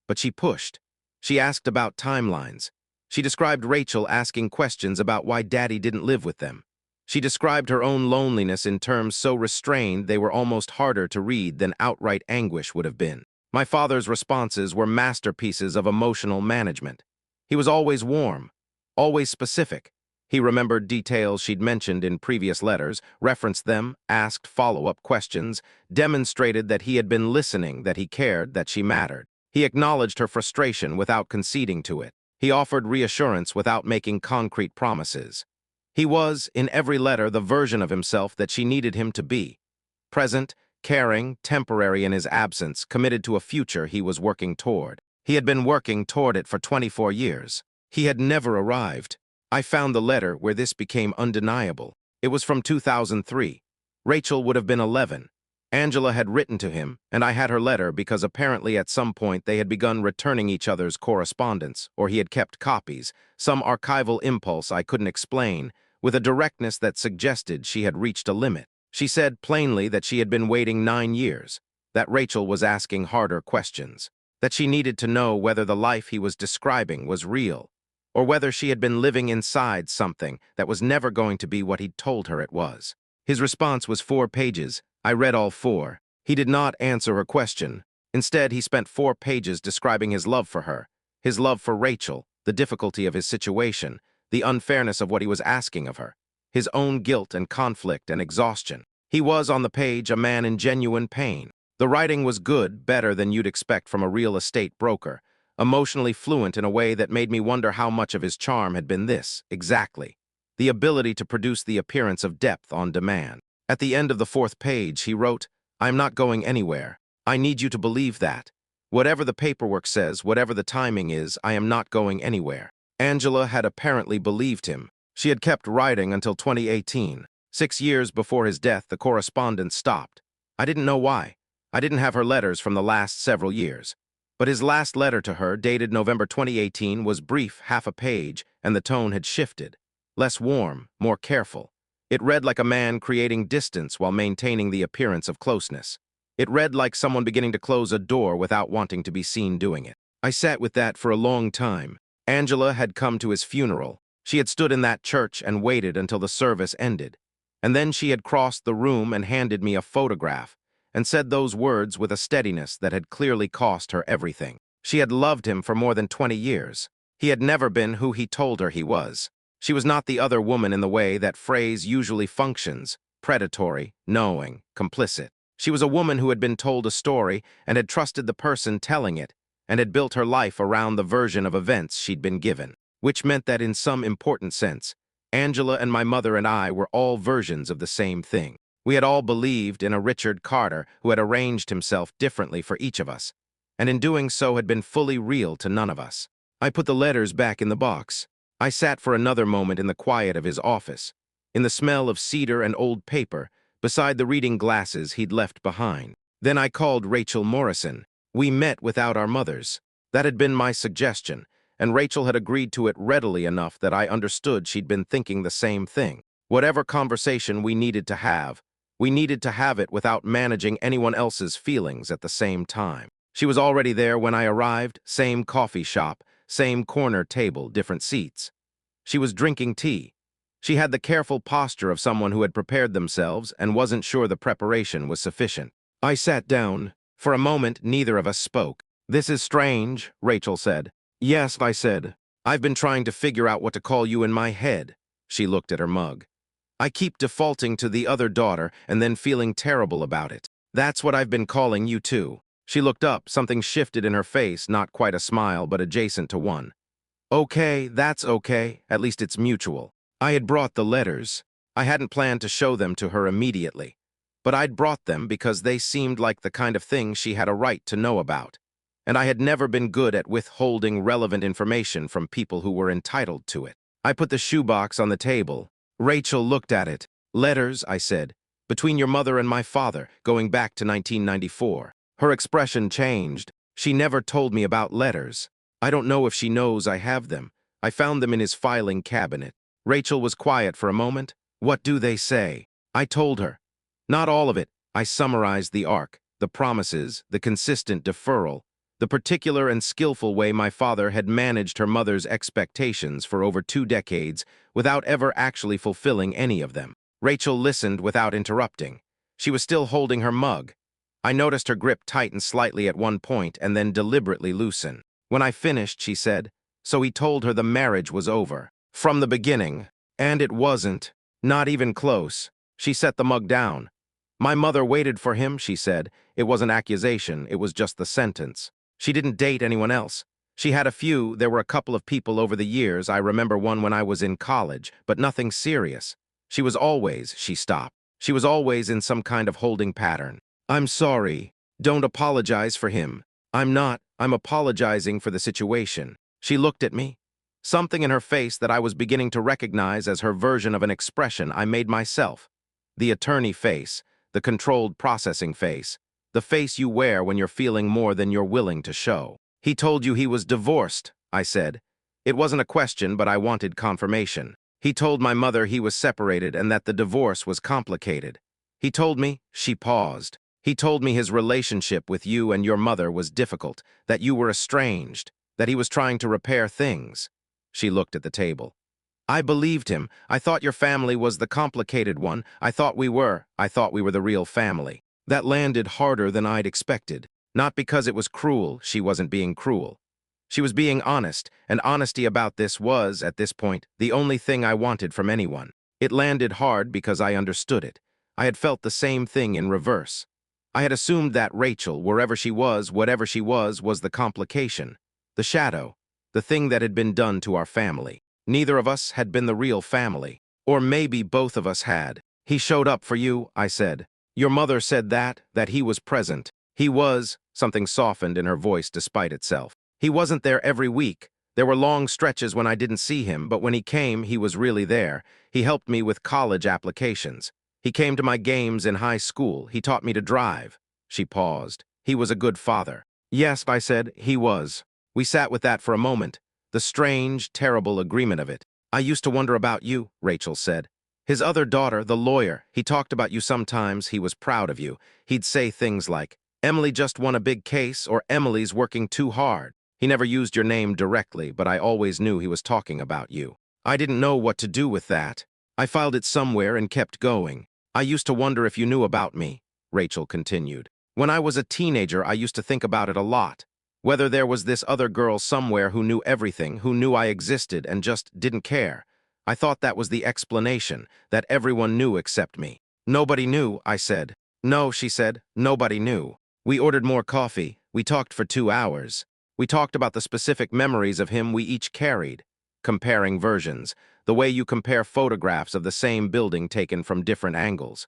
[SPEAKER 1] But she pushed. She asked about timelines. She described Rachel asking questions about why Daddy didn't live with them. She described her own loneliness in terms so restrained they were almost harder to read than outright anguish would have been. My father's responses were masterpieces of emotional management. He was always warm, always specific. He remembered details she'd mentioned in previous letters, referenced them, asked follow-up questions, demonstrated that he had been listening, that he cared, that she mattered. He acknowledged her frustration without conceding to it. He offered reassurance without making concrete promises. He was, in every letter, the version of himself that she needed him to be. Present, caring, temporary in his absence, committed to a future he was working toward. He had been working toward it for 24 years. He had never arrived. I found the letter where this became undeniable. It was from 2003. Rachel would have been 11. Angela had written to him, and I had her letter because apparently at some point they had begun returning each other's correspondence, or he had kept copies, some archival impulse I couldn't explain, with a directness that suggested she had reached a limit. She said plainly that she had been waiting 9 years, that Rachel was asking harder questions, that she needed to know whether the life he was describing was real, or whether she had been living inside something that was never going to be what he'd told her it was. His response was 4 pages. I read all 4. He did not answer her question. Instead, he spent 4 pages describing his love for her, his love for Rachel, the difficulty of his situation, the unfairness of what he was asking of her, his own guilt and conflict and exhaustion. He was, on the page, a man in genuine pain. The writing was good, better than you'd expect from a real estate broker, emotionally fluent in a way that made me wonder how much of his charm had been this, exactly. The ability to produce the appearance of depth on demand. At the end of the 4th page, he wrote, "I'm not going anywhere. I need you to believe that. Whatever the paperwork says, whatever the timing is, I am not going anywhere." Angela had apparently believed him. She had kept writing until 2018. 6 years before his death, the correspondence stopped. I didn't know why. I didn't have her letters from the last several years. But his last letter to her, dated November 2018, was brief, half a page, and the tone had shifted. Less warm, more careful. It read like a man creating distance while maintaining the appearance of closeness. It read like someone beginning to close a door without wanting to be seen doing it. I sat with that for a long time. Angela had come to his funeral. She had stood in that church and waited until the service ended. And then she had crossed the room and handed me a photograph, and said those words with a steadiness that had clearly cost her everything. She had loved him for more than 20 years. He had never been who he told her he was. She was not the other woman in the way that phrase usually functions: predatory, knowing, complicit. She was a woman who had been told a story and had trusted the person telling it, and had built her life around the version of events she'd been given. Which meant that in some important sense, Angela and my mother and I were all versions of the same thing. We had all believed in a Richard Carter who had arranged himself differently for each of us, and in doing so had been fully real to none of us. I put the letters back in the box. I sat for another moment in the quiet of his office, in the smell of cedar and old paper, beside the reading glasses he'd left behind. Then I called Rachel Morrison. We met without our mothers. That had been my suggestion, and Rachel had agreed to it readily enough that I understood she'd been thinking the same thing. Whatever conversation we needed to have it without managing anyone else's feelings at the same time. She was already there when I arrived, same coffee shop, same corner table, different seats. She was drinking tea. She had the careful posture of someone who had prepared themselves and wasn't sure the preparation was sufficient. I sat down. For a moment, neither of us spoke. "This is strange," Rachel said. "Yes," I said. "I've been trying to figure out what to call you in my head." She looked at her mug. "I keep defaulting to the other daughter and then feeling terrible about it. That's what I've been calling you too." She looked up, something shifted in her face, not quite a smile, but adjacent to one. "Okay, that's okay, at least it's mutual." I had brought the letters. I hadn't planned to show them to her immediately, but I'd brought them because they seemed like the kind of thing she had a right to know about, and I had never been good at withholding relevant information from people who were entitled to it. I put the shoebox on the table. Rachel looked at it. "Letters," I said, "between your mother and my father, going back to 1994. Her expression changed. "She never told me about letters. I don't know if she knows I have them. I found them in his filing cabinet." Rachel was quiet for a moment. "What do they say?" I told her. Not all of it. I summarized the arc, the promises, the consistent deferral, the particular and skillful way my father had managed her mother's expectations for over 2 decades without ever actually fulfilling any of them. Rachel listened without interrupting. She was still holding her mug. I noticed her grip tighten slightly at one point and then deliberately loosen. When I finished, she said, "So he told her the marriage was over. From the beginning. And it wasn't. Not even close." She set the mug down. "My mother waited for him," she said. "It was an accusation. It was just the sentence. She didn't date anyone else. She had a few. There were a couple of people over the years. I remember one when I was in college, but nothing serious. She was always," she stopped. "She was always in some kind of holding pattern." "I'm sorry. Don't apologize for him." "I'm not. I'm apologizing for the situation." She looked at me. Something in her face that I was beginning to recognize as her version of an expression I made myself. The attorney face, the controlled processing face, the face you wear when you're feeling more than you're willing to show. "He told you he was divorced," I said. It wasn't a question, but I wanted confirmation. "He told my mother he was separated and that the divorce was complicated. He told me," she paused. "He told me his relationship with you and your mother was difficult, that you were estranged, that he was trying to repair things." She looked at the table. "I believed him. I thought your family was the complicated one. I thought we were the real family." That landed harder than I'd expected. Not because it was cruel. She wasn't being cruel. She was being honest, and honesty about this was, at this point, the only thing I wanted from anyone. It landed hard because I understood it. I had felt the same thing in reverse. I had assumed that Rachel, wherever she was, whatever she was the complication. the shadow, the thing that had been done to our family. Neither of us had been the real family. Or maybe both of us had. He showed up for you, I said. Your mother said that he was present. He was, something softened in her voice despite itself. He wasn't there every week. There were long stretches when I didn't see him, but when he came, he was really there. He helped me with college applications. He came to my games in high school. He taught me to drive. She paused. He was a good father. Yes, I said, he was. We sat with that for a moment, the strange, terrible agreement of it. I used to wonder about you, Rachel said. His other daughter, the lawyer, he talked about you sometimes. He was proud of you. He'd say things like, Emily just won a big case, or Emily's working too hard. He never used your name directly, but I always knew he was talking about you. I didn't know what to do with that. I filed it somewhere and kept going. I used to wonder if you knew about me, Rachel continued. When I was a teenager, I used to think about it a lot. Whether there was this other girl somewhere who knew everything, who knew I existed and just didn't care. I thought that was the explanation, that everyone knew except me. Nobody knew, I said. No, she said, nobody knew. We ordered more coffee. We talked for 2 hours. We talked about the specific memories of him we each carried. Comparing versions, the way you compare photographs of the same building taken from different angles.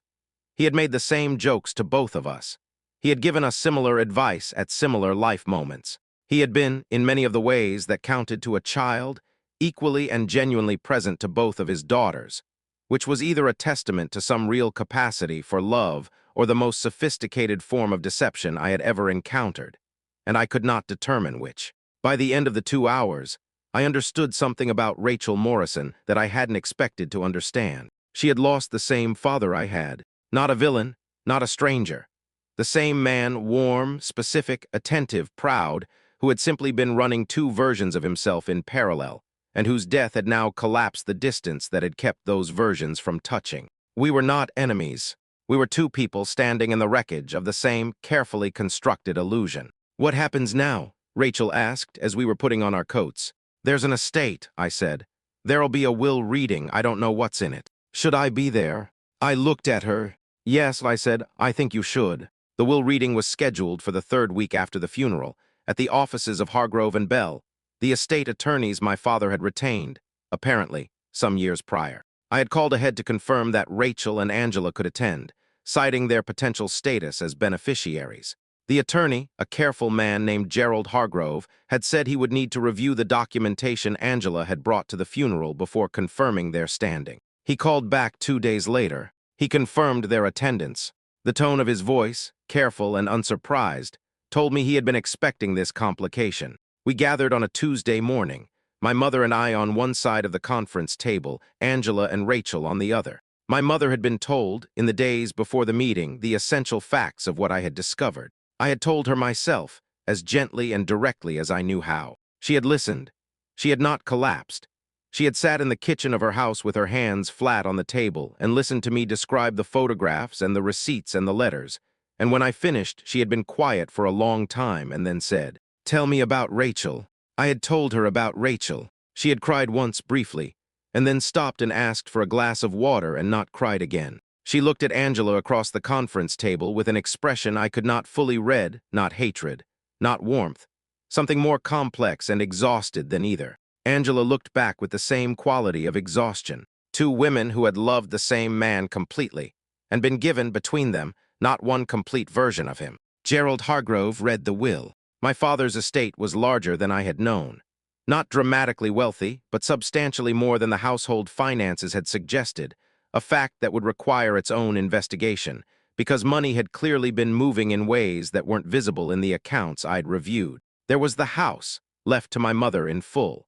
[SPEAKER 1] He had made the same jokes to both of us. He had given us similar advice at similar life moments. He had been, in many of the ways that counted to a child, equally and genuinely present to both of his daughters, which was either a testament to some real capacity for love or the most sophisticated form of deception I had ever encountered, and I could not determine which. By the end of the 2 hours, I understood something about Rachel Morrison that I hadn't expected to understand. She had lost the same father I had, not a villain, not a stranger. The same man, warm, specific, attentive, proud, who had simply been running 2 versions of himself in parallel, and whose death had now collapsed the distance that had kept those versions from touching. We were not enemies. We were 2 people standing in the wreckage of the same carefully constructed illusion. What happens now? Rachel asked as we were putting on our coats. There's an estate, I said. There'll be a will reading. I don't know what's in it. Should I be there? I looked at her. Yes, I said, I think you should. The will reading was scheduled for the 3rd week after the funeral, at the offices of Hargrove and Bell, the estate attorneys my father had retained, apparently, some years prior. I had called ahead to confirm that Rachel and Angela could attend, citing their potential status as beneficiaries. The attorney, a careful man named Gerald Hargrove, had said he would need to review the documentation Angela had brought to the funeral before confirming their standing. He called back 2 days later. He confirmed their attendance. The tone of his voice, careful and unsurprised, told me he had been expecting this complication. We gathered on a Tuesday morning, my mother and I on one side of the conference table, Angela and Rachel on the other. My mother had been told, in the days before the meeting, the essential facts of what I had discovered. I had told her myself, as gently and directly as I knew how. She had listened. She had not collapsed. She had sat in the kitchen of her house with her hands flat on the table and listened to me describe the photographs and the receipts and the letters. And when I finished, she had been quiet for a long time and then said, Tell me about Rachel. I had told her about Rachel. She had cried once briefly, and then stopped and asked for a glass of water and not cried again. She looked at Angela across the conference table with an expression I could not fully read, not hatred, not warmth, something more complex and exhausted than either. Angela looked back with the same quality of exhaustion. 2 women who had loved the same man completely, and been given, between them, not one complete version of him. Gerald Hargrove read the will. My father's estate was larger than I had known. Not dramatically wealthy, but substantially more than the household finances had suggested, a fact that would require its own investigation, because money had clearly been moving in ways that weren't visible in the accounts I'd reviewed. There was the house, left to my mother in full.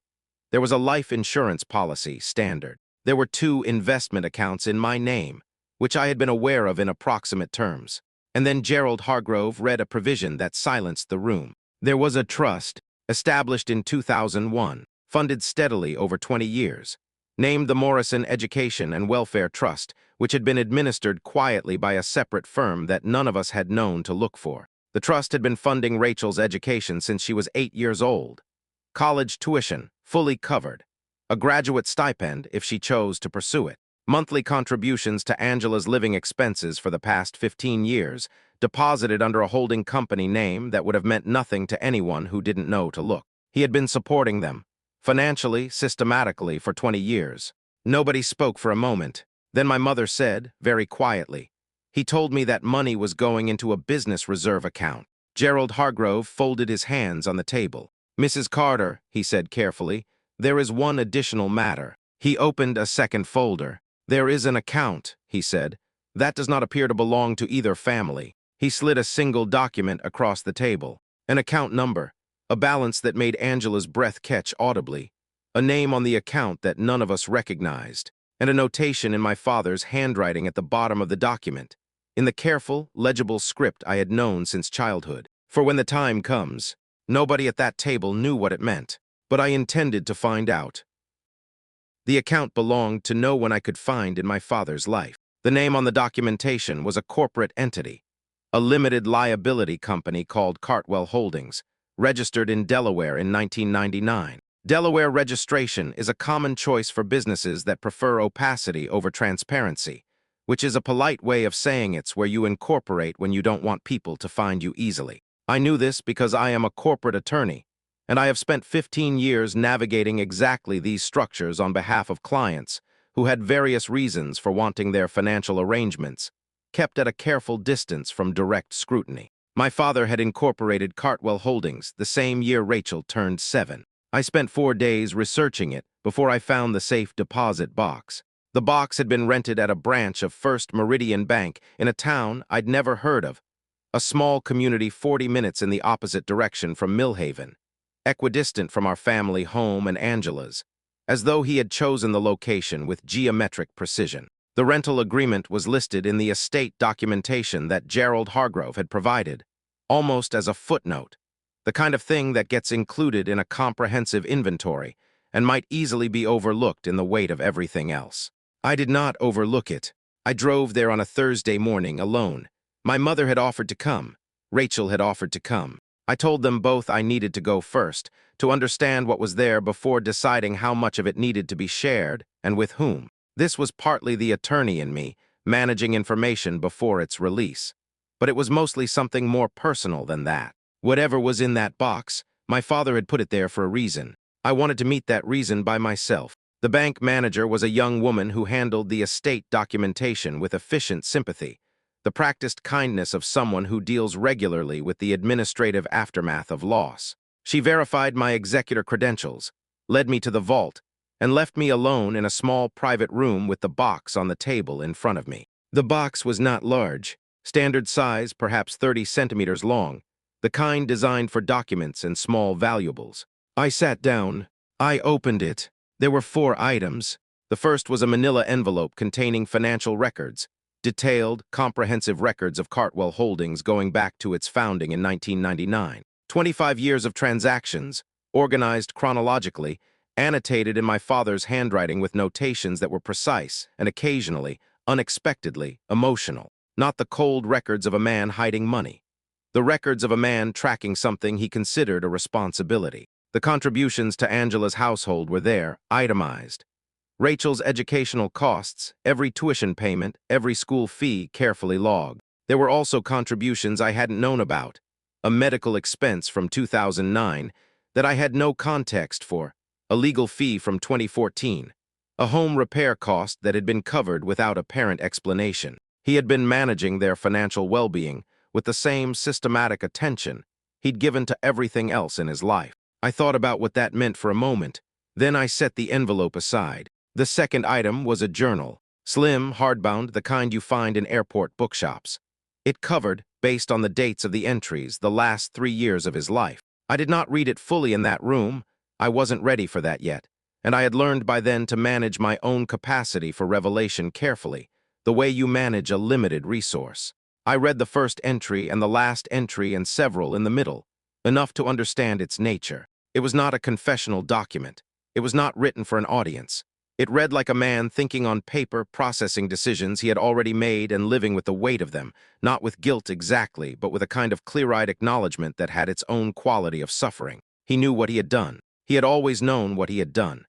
[SPEAKER 1] There was a life insurance policy, standard. There were 2 investment accounts in my name, which I had been aware of in approximate terms. And then Gerald Hargrove read a provision that silenced the room. There was a trust, established in 2001, funded steadily over 20 years, named the Morrison Education and Welfare Trust, which had been administered quietly by a separate firm that none of us had known to look for. The trust had been funding Rachel's education since she was 8 years old. College tuition, fully covered. A graduate stipend if she chose to pursue it. Monthly contributions to Angela's living expenses for the past 15 years, deposited under a holding company name that would have meant nothing to anyone who didn't know to look. He had been supporting them, financially, systematically, for 20 years. Nobody spoke for a moment. Then my mother said, very quietly, "He told me that money was going into a business reserve account." Gerald Hargrove folded his hands on the table. "Mrs. Carter," he said carefully, "there is one additional matter." He opened a second folder. "There is an account," he said. "That does not appear to belong to either family." He slid a single document across the table. An account number, a balance that made Angela's breath catch audibly, a name on the account that none of us recognized, and a notation in my father's handwriting at the bottom of the document, in the careful, legible script I had known since childhood. For when the time comes, nobody at that table knew what it meant, but I intended to find out. The account belonged to no one I could find in my father's life. The name on the documentation was a corporate entity, a limited liability company called Cartwell Holdings, registered in Delaware in 1999. Delaware registration is a common choice for businesses that prefer opacity over transparency, which is a polite way of saying it's where you incorporate when you don't want people to find you easily. I knew this because I am a corporate attorney, and I have spent 15 years navigating exactly these structures on behalf of clients who had various reasons for wanting their financial arrangements kept at a careful distance from direct scrutiny. My father had incorporated Cartwell Holdings the same year Rachel turned 7. I spent 4 days researching it before I found the safe deposit box. The box had been rented at a branch of First Meridian Bank in a town I'd never heard of, a small community 40 minutes in the opposite direction from Millhaven, equidistant from our family home and Angela's, as though he had chosen the location with geometric precision. The rental agreement was listed in the estate documentation that Gerald Hargrove had provided, almost as a footnote, the kind of thing that gets included in a comprehensive inventory and might easily be overlooked in the weight of everything else. I did not overlook it. I drove there on a Thursday morning alone. My mother had offered to come. Rachel had offered to come. I told them both I needed to go first, to understand what was there before deciding how much of it needed to be shared and with whom. This was partly the attorney in me, managing information before its release. But it was mostly something more personal than that. Whatever was in that box, my father had put it there for a reason. I wanted to meet that reason by myself. The bank manager was a young woman who handled the estate documentation with efficient sympathy, the practiced kindness of someone who deals regularly with the administrative aftermath of loss. She verified my executor credentials, led me to the vault, and left me alone in a small private room with the box on the table in front of me. The box was not large, standard size, perhaps 30 centimeters long, the kind designed for documents and small valuables. I sat down. I opened it. There were 4 items. The first was a manila envelope containing financial records, detailed, comprehensive records of Cartwell Holdings going back to its founding in 1999. 25 years of transactions, organized chronologically, annotated in my father's handwriting with notations that were precise and occasionally, unexpectedly, emotional. Not the cold records of a man hiding money. The records of a man tracking something he considered a responsibility. The contributions to Angela's household were there, itemized. Rachel's educational costs, every tuition payment, every school fee carefully logged. There were also contributions I hadn't known about. A medical expense from 2009 that I had no context for, a legal fee from 2014, a home repair cost that had been covered without apparent explanation. He had been managing their financial well-being with the same systematic attention he'd given to everything else in his life. I thought about what that meant for a moment. Then I set the envelope aside. The second item was a journal, slim, hardbound, the kind you find in airport bookshops. It covered, based on the dates of the entries, the last 3 years of his life. I did not read it fully in that room. I wasn't ready for that yet, and I had learned by then to manage my own capacity for revelation carefully, the way you manage a limited resource. I read the first entry and the last entry and several in the middle, enough to understand its nature. It was not a confessional document. It was not written for an audience. It read like a man thinking on paper, processing decisions he had already made and living with the weight of them, not with guilt exactly, but with a kind of clear-eyed acknowledgement that had its own quality of suffering. He knew what he had done. He had always known what he had done.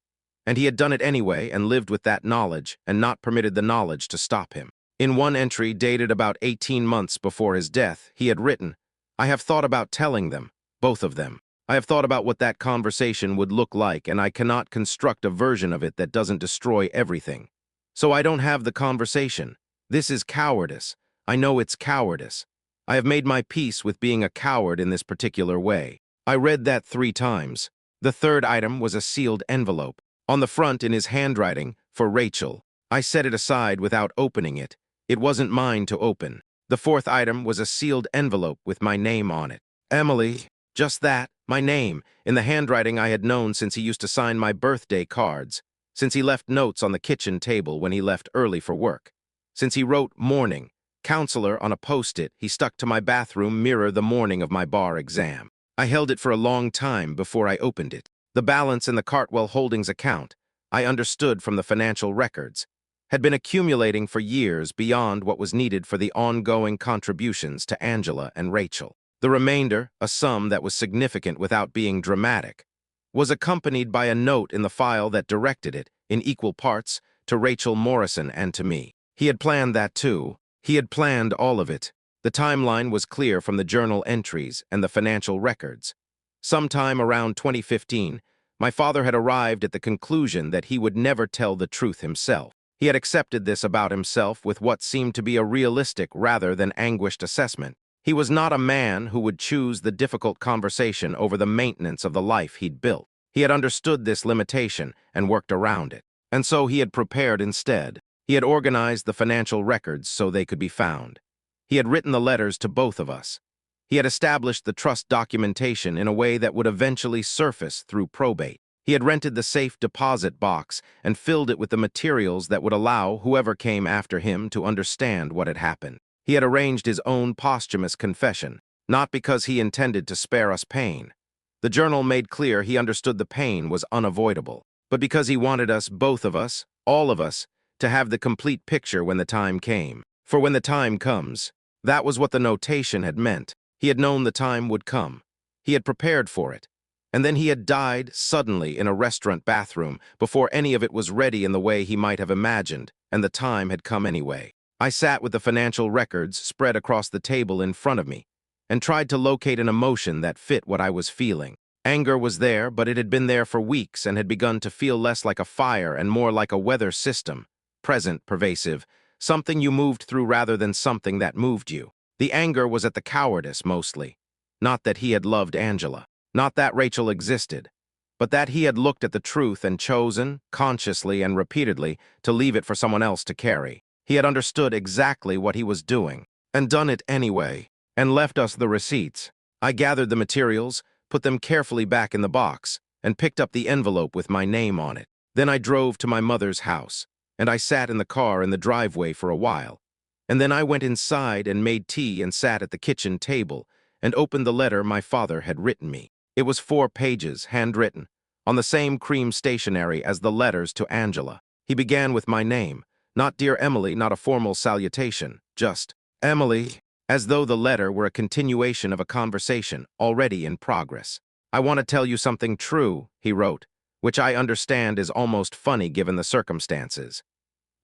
[SPEAKER 1] And he had done it anyway and lived with that knowledge and not permitted the knowledge to stop him. In one entry dated about 18 months before his death, he had written, "I have thought about telling them, both of them. I have thought about what that conversation would look like, and I cannot construct a version of it that doesn't destroy everything. So I don't have the conversation. This is cowardice. I know it's cowardice. I have made my peace with being a coward in this particular way. I read that 3 times. The third item was a sealed envelope. On the front, in his handwriting, for Rachel. I set it aside without opening it. It wasn't mine to open. The fourth item was a sealed envelope with my name on it. Emily. Just that, my name, in the handwriting I had known since he used to sign my birthday cards, since he left notes on the kitchen table when he left early for work, since he wrote morning, counselor on a post-it he stuck to my bathroom mirror the morning of my bar exam. I held it for a long time before I opened it. The balance in the Cartwell Holdings account, I understood from the financial records, had been accumulating for years beyond what was needed for the ongoing contributions to Angela and Rachel. The remainder, a sum that was significant without being dramatic, was accompanied by a note in the file that directed it, in equal parts, to Rachel Morrison and to me. He had planned that too. He had planned all of it. The timeline was clear from the journal entries and the financial records. Sometime around 2015, my father had arrived at the conclusion that he would never tell the truth himself. He had accepted this about himself with what seemed to be a realistic rather than anguished assessment. He was not a man who would choose the difficult conversation over the maintenance of the life he'd built. He had understood this limitation and worked around it. And so he had prepared instead. He had organized the financial records so they could be found. He had written the letters to both of us. He had established the trust documentation in a way that would eventually surface through probate. He had rented the safe deposit box and filled it with the materials that would allow whoever came after him to understand what had happened. He had arranged his own posthumous confession, not because he intended to spare us pain. The journal made clear he understood the pain was unavoidable, but because he wanted us, both of us, all of us, to have the complete picture when the time came. For when the time comes, that was what the notation had meant. He had known the time would come. He had prepared for it. And then he had died suddenly in a restaurant bathroom before any of it was ready in the way he might have imagined, and the time had come anyway. I sat with the financial records spread across the table in front of me and tried to locate an emotion that fit what I was feeling. Anger was there, but it had been there for weeks and had begun to feel less like a fire and more like a weather system, present, pervasive, something you moved through rather than something that moved you. The anger was at the cowardice mostly, not that he had loved Angela, not that Rachel existed, but that he had looked at the truth and chosen, consciously and repeatedly, to leave it for someone else to carry. He had understood exactly what he was doing, and done it anyway, and left us the receipts. I gathered the materials, put them carefully back in the box, and picked up the envelope with my name on it. Then I drove to my mother's house, and I sat in the car in the driveway for a while. And then I went inside and made tea and sat at the kitchen table and opened the letter my father had written me. It was 4 pages, handwritten, on the same cream stationery as the letters to Angela. He began with my name. Not dear Emily, not a formal salutation, just Emily, as though the letter were a continuation of a conversation already in progress. I want to tell you something true, he wrote, which I understand is almost funny given the circumstances.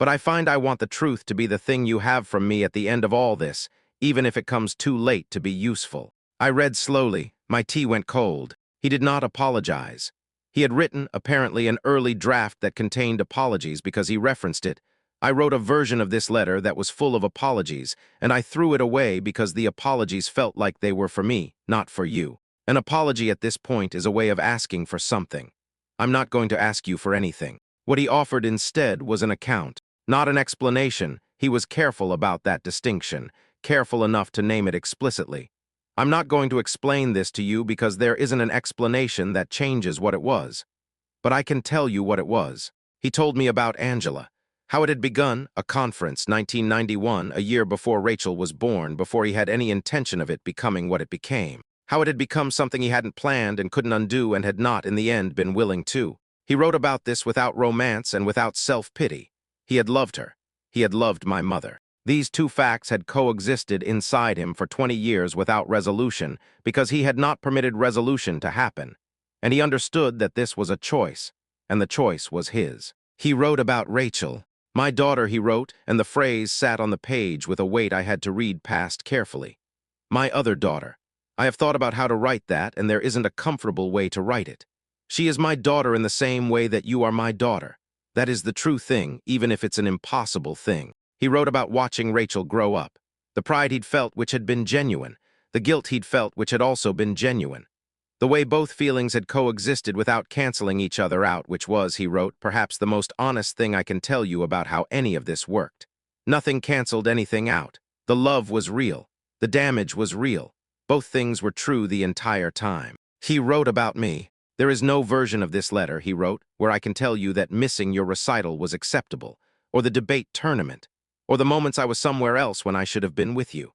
[SPEAKER 1] But I find I want the truth to be the thing you have from me at the end of all this, even if it comes too late to be useful. I read slowly. My tea went cold. He did not apologize. He had written, apparently, an early draft that contained apologies because he referenced it. I wrote a version of this letter that was full of apologies, and I threw it away because the apologies felt like they were for me, not for you. An apology at this point is a way of asking for something. I'm not going to ask you for anything. What he offered instead was an account, not an explanation. He was careful about that distinction, careful enough to name it explicitly. I'm not going to explain this to you because there isn't an explanation that changes what it was. But I can tell you what it was. He told me about Angela. How it had begun, a conference, 1991, a year before Rachel was born, before he had any intention of it becoming what it became. How it had become something he hadn't planned and couldn't undo and had not, in the end, been willing to. He wrote about this without romance and without self-pity. He had loved her. He had loved my mother. These two facts had coexisted inside him for 20 years without resolution because he had not permitted resolution to happen. And he understood that this was a choice, and the choice was his. He wrote about Rachel. My daughter, he wrote, and the phrase sat on the page with a weight I had to read past carefully. My other daughter. I have thought about how to write that, and there isn't a comfortable way to write it. She is my daughter in the same way that you are my daughter. That is the true thing, even if it's an impossible thing. He wrote about watching Rachel grow up, the pride he'd felt which had been genuine, the guilt he'd felt which had also been genuine. The way both feelings had coexisted without canceling each other out, which was, he wrote, perhaps the most honest thing I can tell you about how any of this worked. Nothing canceled anything out. The love was real. The damage was real. Both things were true the entire time. He wrote about me. There is no version of this letter, he wrote, where I can tell you that missing your recital was acceptable, or the debate tournament, or the moments I was somewhere else when I should have been with you.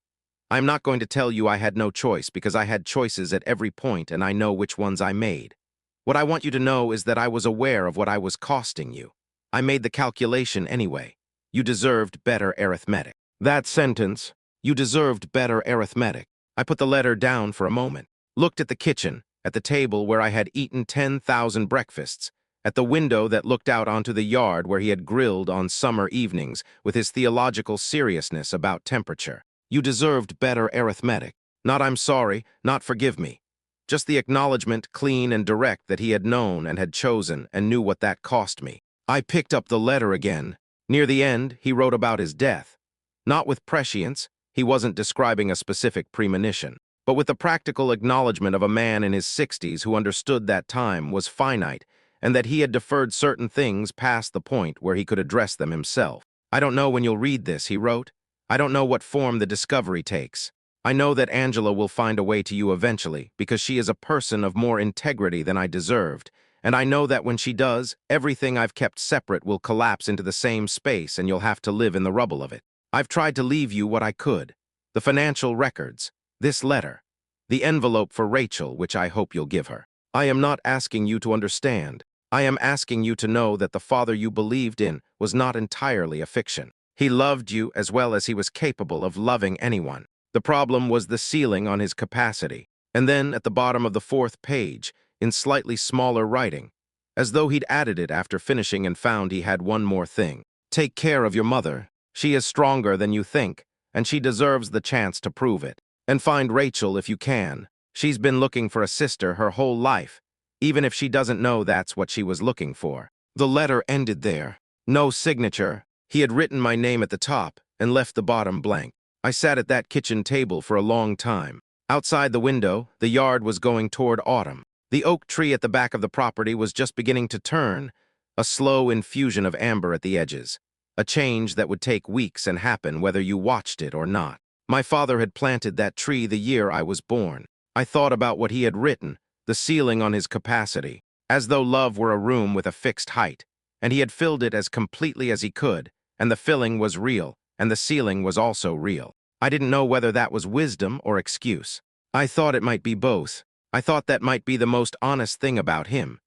[SPEAKER 1] I am not going to tell you I had no choice, because I had choices at every point and I know which ones I made. What I want you to know is that I was aware of what I was costing you. I made the calculation anyway. You deserved better arithmetic. That sentence, you deserved better arithmetic. I put the letter down for a moment, looked at the kitchen, at the table where I had eaten 10,000 breakfasts, at the window that looked out onto the yard where he had grilled on summer evenings with his theological seriousness about temperature. You deserved better arithmetic. Not I'm sorry, not forgive me. Just the acknowledgement, clean and direct, that he had known and had chosen and knew what that cost me. I picked up the letter again. Near the end, he wrote about his death. Not with prescience, he wasn't describing a specific premonition, but with the practical acknowledgement of a man in his 60s who understood that time was finite and that he had deferred certain things past the point where he could address them himself. I don't know when you'll read this, he wrote. I don't know what form the discovery takes. I know that Angela will find a way to you eventually because she is a person of more integrity than I deserved, and I know that when she does, everything I've kept separate will collapse into the same space and you'll have to live in the rubble of it. I've tried to leave you what I could. The financial records, this letter, the envelope for Rachel, which I hope you'll give her. I am not asking you to understand. I am asking you to know that the father you believed in was not entirely a fiction. He loved you as well as he was capable of loving anyone. The problem was the ceiling on his capacity. And then at the bottom of the 4th page, in slightly smaller writing, as though he'd added it after finishing and found he had one more thing. Take care of your mother. She is stronger than you think, and she deserves the chance to prove it. And find Rachel if you can. She's been looking for a sister her whole life, even if she doesn't know that's what she was looking for. The letter ended there. No signature. He had written my name at the top and left the bottom blank. I sat at that kitchen table for a long time. Outside the window, the yard was going toward autumn. The oak tree at the back of the property was just beginning to turn, a slow infusion of amber at the edges, a change that would take weeks and happen whether you watched it or not. My father had planted that tree the year I was born. I thought about what he had written, the ceiling on his capacity, as though love were a room with a fixed height, and he had filled it as completely as he could, and the filling was real, and the ceiling was also real. I didn't know whether that was wisdom or excuse. I thought it might be both. I thought that might be the most honest thing about him,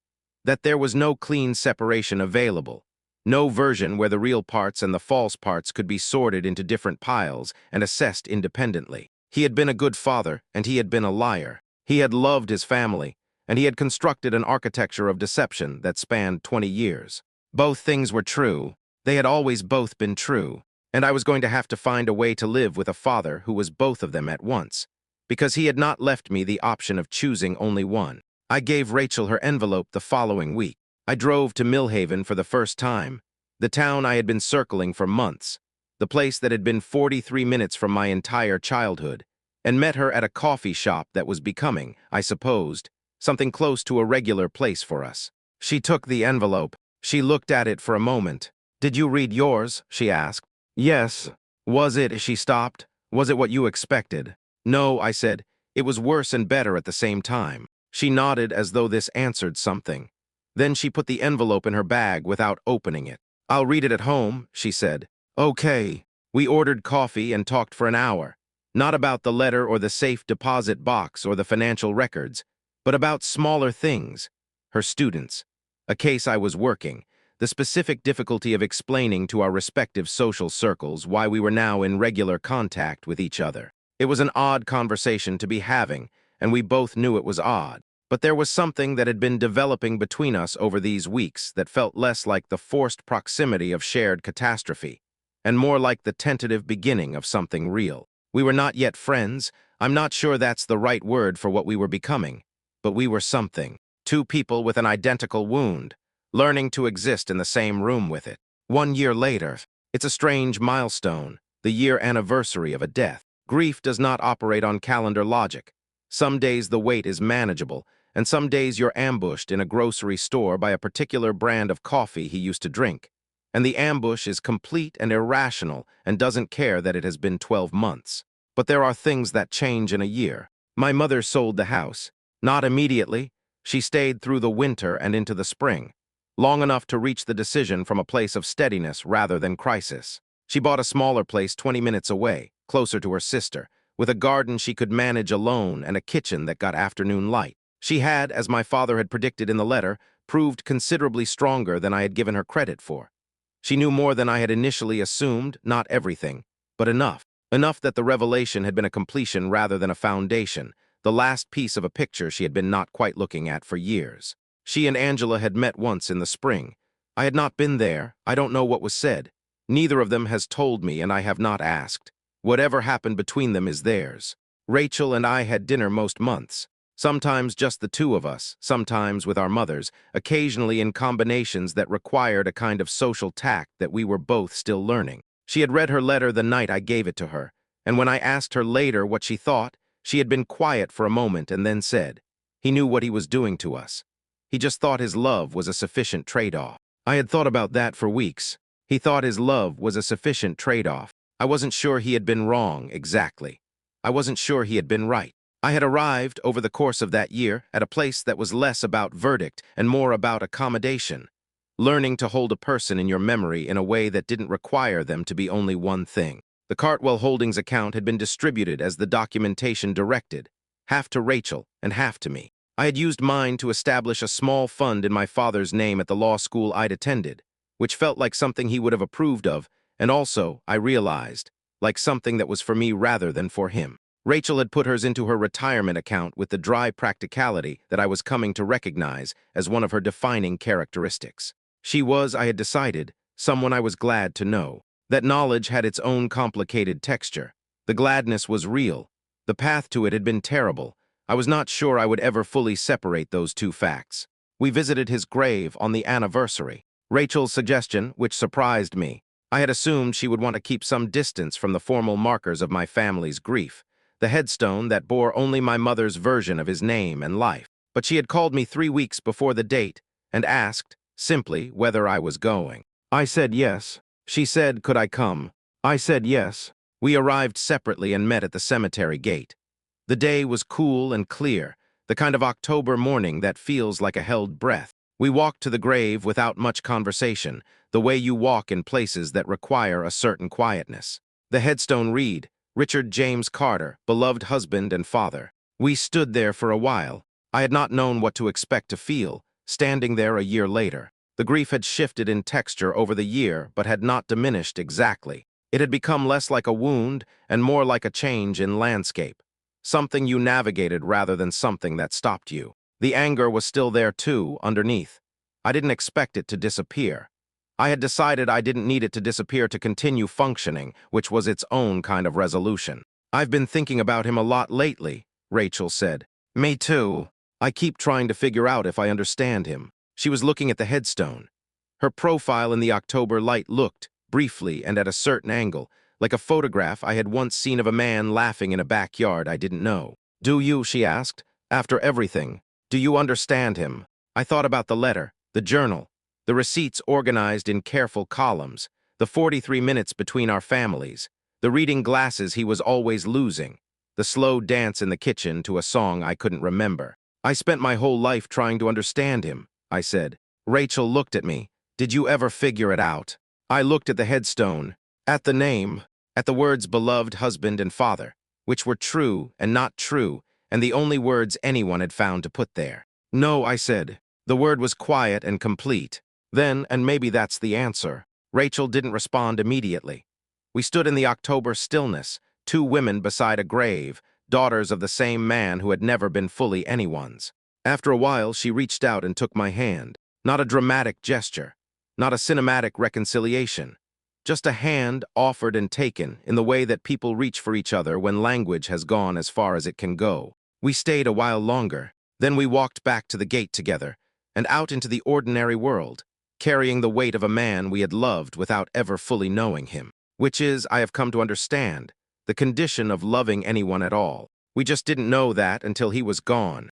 [SPEAKER 1] that there was no clean separation available, no version where the real parts and the false parts could be sorted into different piles and assessed independently. He had been a good father, and he had been a liar. He had loved his family, and he had constructed an architecture of deception that spanned 20 years. Both things were true. They had always both been true, and I was going to have to find a way to live with a father who was both of them at once, because he had not left me the option of choosing only one. I gave Rachel her envelope the following week. I drove to Millhaven for the first time, the town I had been circling for months, the place that had been 43 minutes from my entire childhood, and met her at a coffee shop that was becoming, I supposed, something close to a regular place for us. She took the envelope. She looked at it for a moment. "Did you read yours?" she asked. "Yes." "Was it?" She stopped. "Was it what you expected?" "No," I said. "It was worse and better at the same time." She nodded as though this answered something. Then she put the envelope in her bag without opening it. "I'll read it at home," she said. "Okay." We ordered coffee and talked for an hour, not about the letter or the safe deposit box or the financial records, but about smaller things, her students, a case I was working, the specific difficulty of explaining to our respective social circles why we were now in regular contact with each other. It was an odd conversation to be having, and we both knew it was odd. But there was something that had been developing between us over these weeks that felt less like the forced proximity of shared catastrophe, and more like the tentative beginning of something real. We were not yet friends. I'm not sure that's the right word for what we were becoming, but we were something. Two people with an identical wound, learning to exist in the same room with it. 1 year later, it's a strange milestone, the year anniversary of a death. Grief does not operate on calendar logic. Some days the wait is manageable, and some days you're ambushed in a grocery store by a particular brand of coffee he used to drink. And the ambush is complete and irrational and doesn't care that it has been 12 months. But there are things that change in a year. My mother sold the house. Not immediately. She stayed through the winter and into the spring, long enough to reach the decision from a place of steadiness rather than crisis. She bought a smaller place 20 minutes away, closer to her sister, with a garden she could manage alone and a kitchen that got afternoon light. She had, as my father had predicted in the letter, proved considerably stronger than I had given her credit for. She knew more than I had initially assumed, not everything, but enough. Enough that the revelation had been a completion rather than a foundation, the last piece of a picture she had been not quite looking at for years. She and Angela had met once in the spring. I had not been there. I don't know what was said. Neither of them has told me, and I have not asked. Whatever happened between them is theirs. Rachel and I had dinner most months. Sometimes just the two of us, sometimes with our mothers, occasionally in combinations that required a kind of social tact that we were both still learning. She had read her letter the night I gave it to her, and when I asked her later what she thought, she had been quiet for a moment and then said, "He knew what he was doing to us. He just thought his love was a sufficient trade-off." I had thought about that for weeks. He thought his love was a sufficient trade-off. I wasn't sure he had been wrong, exactly. I wasn't sure he had been right. I had arrived, over the course of that year, at a place that was less about verdict and more about accommodation, learning to hold a person in your memory in a way that didn't require them to be only one thing. The Cartwell Holdings account had been distributed as the documentation directed, half to Rachel and half to me. I had used mine to establish a small fund in my father's name at the law school I'd attended, which felt like something he would have approved of, and also, I realized, like something that was for me rather than for him. Rachel had put hers into her retirement account with the dry practicality that I was coming to recognize as one of her defining characteristics. She was, I had decided, someone I was glad to know. That knowledge had its own complicated texture. The gladness was real. The path to it had been terrible. I was not sure I would ever fully separate those two facts. We visited his grave on the anniversary. Rachel's suggestion, which surprised me. I had assumed she would want to keep some distance from the formal markers of my family's grief, the headstone that bore only my mother's version of his name and life. But she had called me 3 weeks before the date and asked, simply, whether I was going. I said yes. She said, could I come? I said yes. We arrived separately and met at the cemetery gate. The day was cool and clear, the kind of October morning that feels like a held breath. We walked to the grave without much conversation, the way you walk in places that require a certain quietness. The headstone read, Richard James Carter, beloved husband and father. We stood there for a while. I had not known what to expect to feel, standing there a year later. The grief had shifted in texture over the year, but had not diminished exactly. It had become less like a wound and more like a change in landscape. Something you navigated rather than something that stopped you. The anger was still there too, underneath. I didn't expect it to disappear. I had decided I didn't need it to disappear to continue functioning, which was its own kind of resolution. I've been thinking about him a lot lately, Rachel said. Me too. I keep trying to figure out if I understand him. She was looking at the headstone. Her profile in the October light looked, briefly and at a certain angle, like a photograph I had once seen of a man laughing in a backyard I didn't know. Do you, she asked, after everything, do you understand him? I thought about the letter, the journal, the receipts organized in careful columns, the 43 minutes between our families, the reading glasses he was always losing, the slow dance in the kitchen to a song I couldn't remember. I spent my whole life trying to understand him, I said. Rachel looked at me. Did you ever figure it out? I looked at the headstone, at the name, at the words beloved husband and father, which were true and not true, and the only words anyone had found to put there. No, I said. The word was quiet and complete. Then, and maybe that's the answer, Rachel didn't respond immediately. We stood in the October stillness, two women beside a grave, daughters of the same man who had never been fully anyone's. After a while, she reached out and took my hand. Not a dramatic gesture, not a cinematic reconciliation, Just a hand offered and taken in the way that people reach for each other when language has gone as far as it can go. We stayed a while longer. Then we walked back to the gate together and out into the ordinary world, carrying the weight of a man we had loved without ever fully knowing him, which is, I have come to understand, the condition of loving anyone at all. We just didn't know that until he was gone.